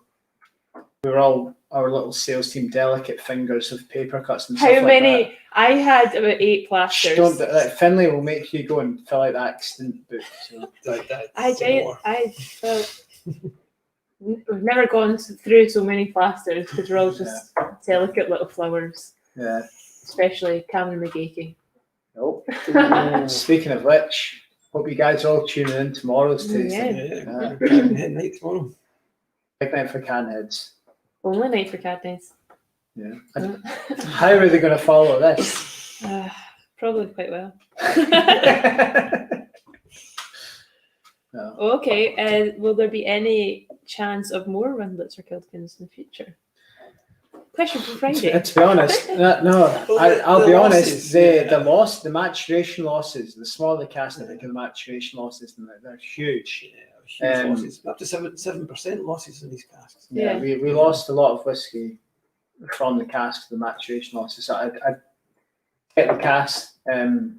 We were all our little sales team, delicate fingers of paper cuts and stuff
How
like
many?
that.
I had about 8 plasters.
Finlay will make you go and fill out the accident book. So.
I felt we've never gone through so many plasters because we're all just delicate little flowers.
Yeah.
Especially Cameron McGeeky.
Nope. Speaking of which, hope you guys are all tuning in tomorrow's tasting.
Yeah. Night tomorrow.
Big night for Canheads.
Only night for cat days.
Yeah. How are they going to follow this?
Probably quite well.
No.
Okay. Will there be any chance of more Rundlets or Kilkins in the future? Question for Friday.
To be honest, no. I'll be honest. The maturation losses, the smaller cask, I think, of the maturation losses, they're huge.
Yeah, huge losses. Up to 7% losses in these casks.
Yeah, we lost a lot of whiskey from the cask to the maturation losses. So I get the cask,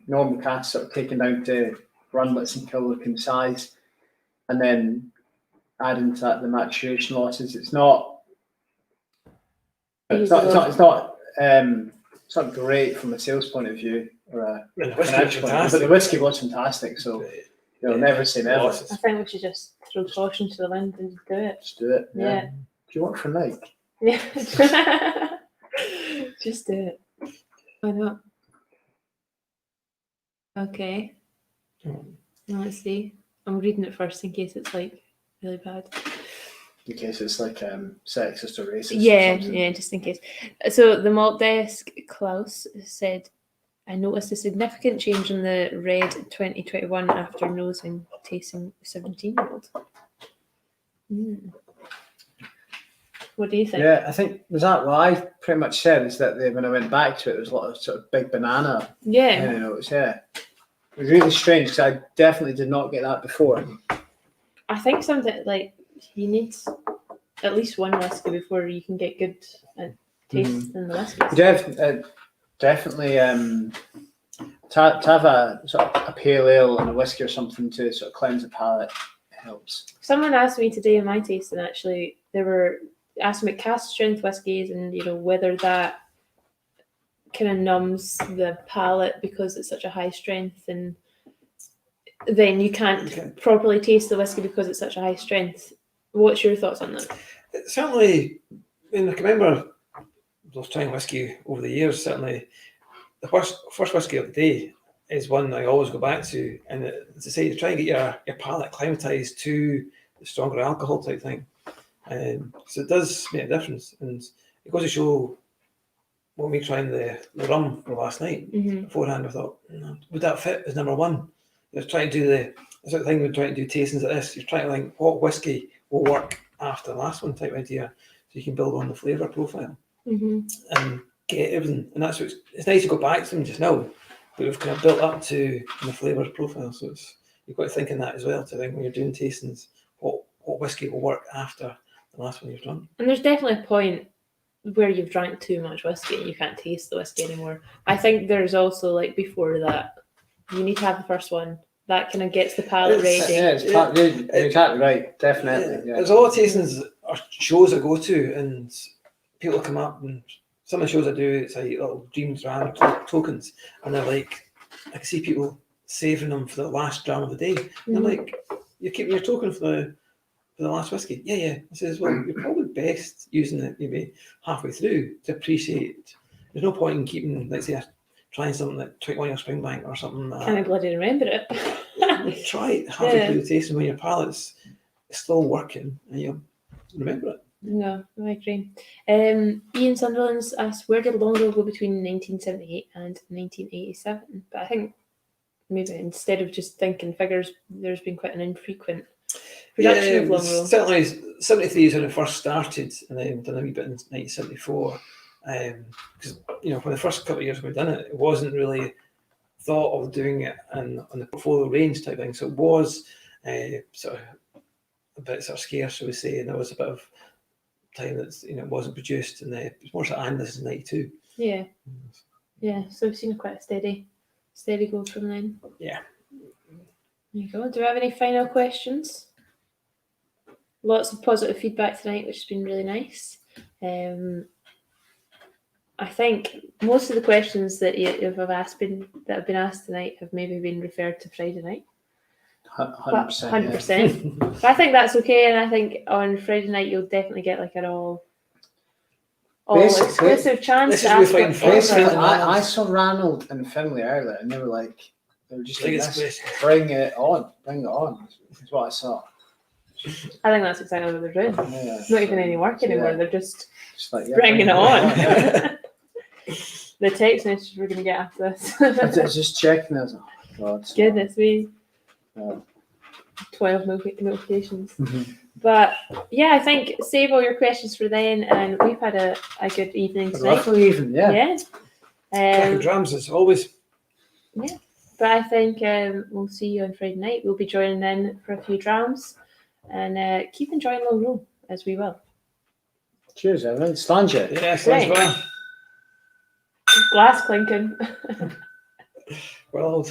normal cask, sort of taken down to Rundlets and Killican size, and then add into that the maturation losses. It's not great from a sales point of view or a financial point of view, but the whiskey was fantastic. So you'll never say never.
I think we should just throw caution to the wind and do it.
Just do it.
Yeah.
Do you want for Nike?
Yeah. Just do it. Why not? Okay. Let's see. I'm reading it first in case it's like really bad.
In case it's like sexist or racist.
Yeah, just in case. So the malt desk, Klaus, said, I noticed a significant change in the Red 2021 after nosing, tasting 17-year-old. What do you think?
Yeah, I think was that what I pretty much said is that when I went back to it, there was a lot of sort of big banana.
Yeah.
Notes. Yeah. It was really strange because I definitely did not get that before.
I think something like you need at least one whiskey before you can get good taste in the whiskey.
Definitely to have a sort of a pale ale and a whiskey or something to sort of cleanse the palate helps.
Someone asked me today in my tasting, actually, they were asking about cask strength whiskies and whether that kind of numbs the palate because it's such a high strength, and then you can't properly taste the whiskey because it's such a high strength. What's your thoughts on that?
Certainly, I mean, I can remember those trying whiskey over the years. Certainly, the first whiskey of the day is one I always go back to, and as I say, to try and get your palate acclimatized to the stronger alcohol type thing. So it does make a difference, and it goes to show when we tried the rum for last night beforehand, I thought, would that fit as number one? You're trying to do the sort of thing we're trying to do tastings like this. You're trying to think what whiskey will work after the last one type idea, so you can build on the flavour profile and get everything. And that's what it's nice to go back to them just now, but we've kind of built up to the flavour profile. So you've got to think in that as well, to think when you're doing tastings, what whiskey will work after the last one you've drunk.
And there's definitely a point where you've drank too much whiskey and you can't taste the whiskey anymore. I think there's also, like, before that, you need to have the first one. That kind of gets the palate ready.
Yeah, you're exactly right. Definitely. Yeah.
There's a lot of tastings or shows I go to, and people come up, and some of the shows I do, it's like little dram tokens, and they're like, I can see people saving them for the last dram of the day. And I'm like, you're keeping your token for the last whiskey? Yeah. I says, well, you're probably best using it maybe halfway through to appreciate. There's no point in keeping, let's say, trying something like 21 or Springbank or something.
Can't I bloody remember it?
Try it halfway through the tasting when your palate's still working and you'll remember it.
No, I agree. Ian Sunderland's asked, where did Longrow go between 1978 and 1987? But I think maybe instead of just thinking figures, there's been quite an infrequent production of Longrow.
Certainly, 73 is when it first started, and then done a wee bit in 1974. Because for the first couple of years we've done it, it wasn't really thought of doing it on the portfolio range type thing. So it was sort of a bit sort of scarce, shall we say, and there was a bit of time that it wasn't produced, and it was more sort of, and this is 92.
Yeah. So we've seen quite a steady growth from then.
Yeah.
There you go. Do we have any final questions? Lots of positive feedback tonight, which has been really nice. I think most of the questions that have been asked tonight have maybe been referred to Friday night. 100%. But I think that's okay, and I think on Friday night you'll definitely get like an all exclusive chance to ask whatever.
I saw Ranald and Finlay earlier, and they were just like, bring it on. That's what I saw.
I think that's exactly what they're doing.
Yeah.
Not even any work anymore. They're just
like,
bringing it on. The text message we're going to get after this.
I was just checking. I was like, oh, God.
Goodness me. 12 notifications. But yeah, I think save all your questions for then, and we've had a good evening tonight.
Lovely evening, yeah.
Drums as always.
Yeah, but I think we'll see you on Friday night. We'll be joining in for a few drams, and keep enjoying Longrow as we will.
Cheers, everyone. Slainte.
Yes, as well.
Glass clinking.
Well.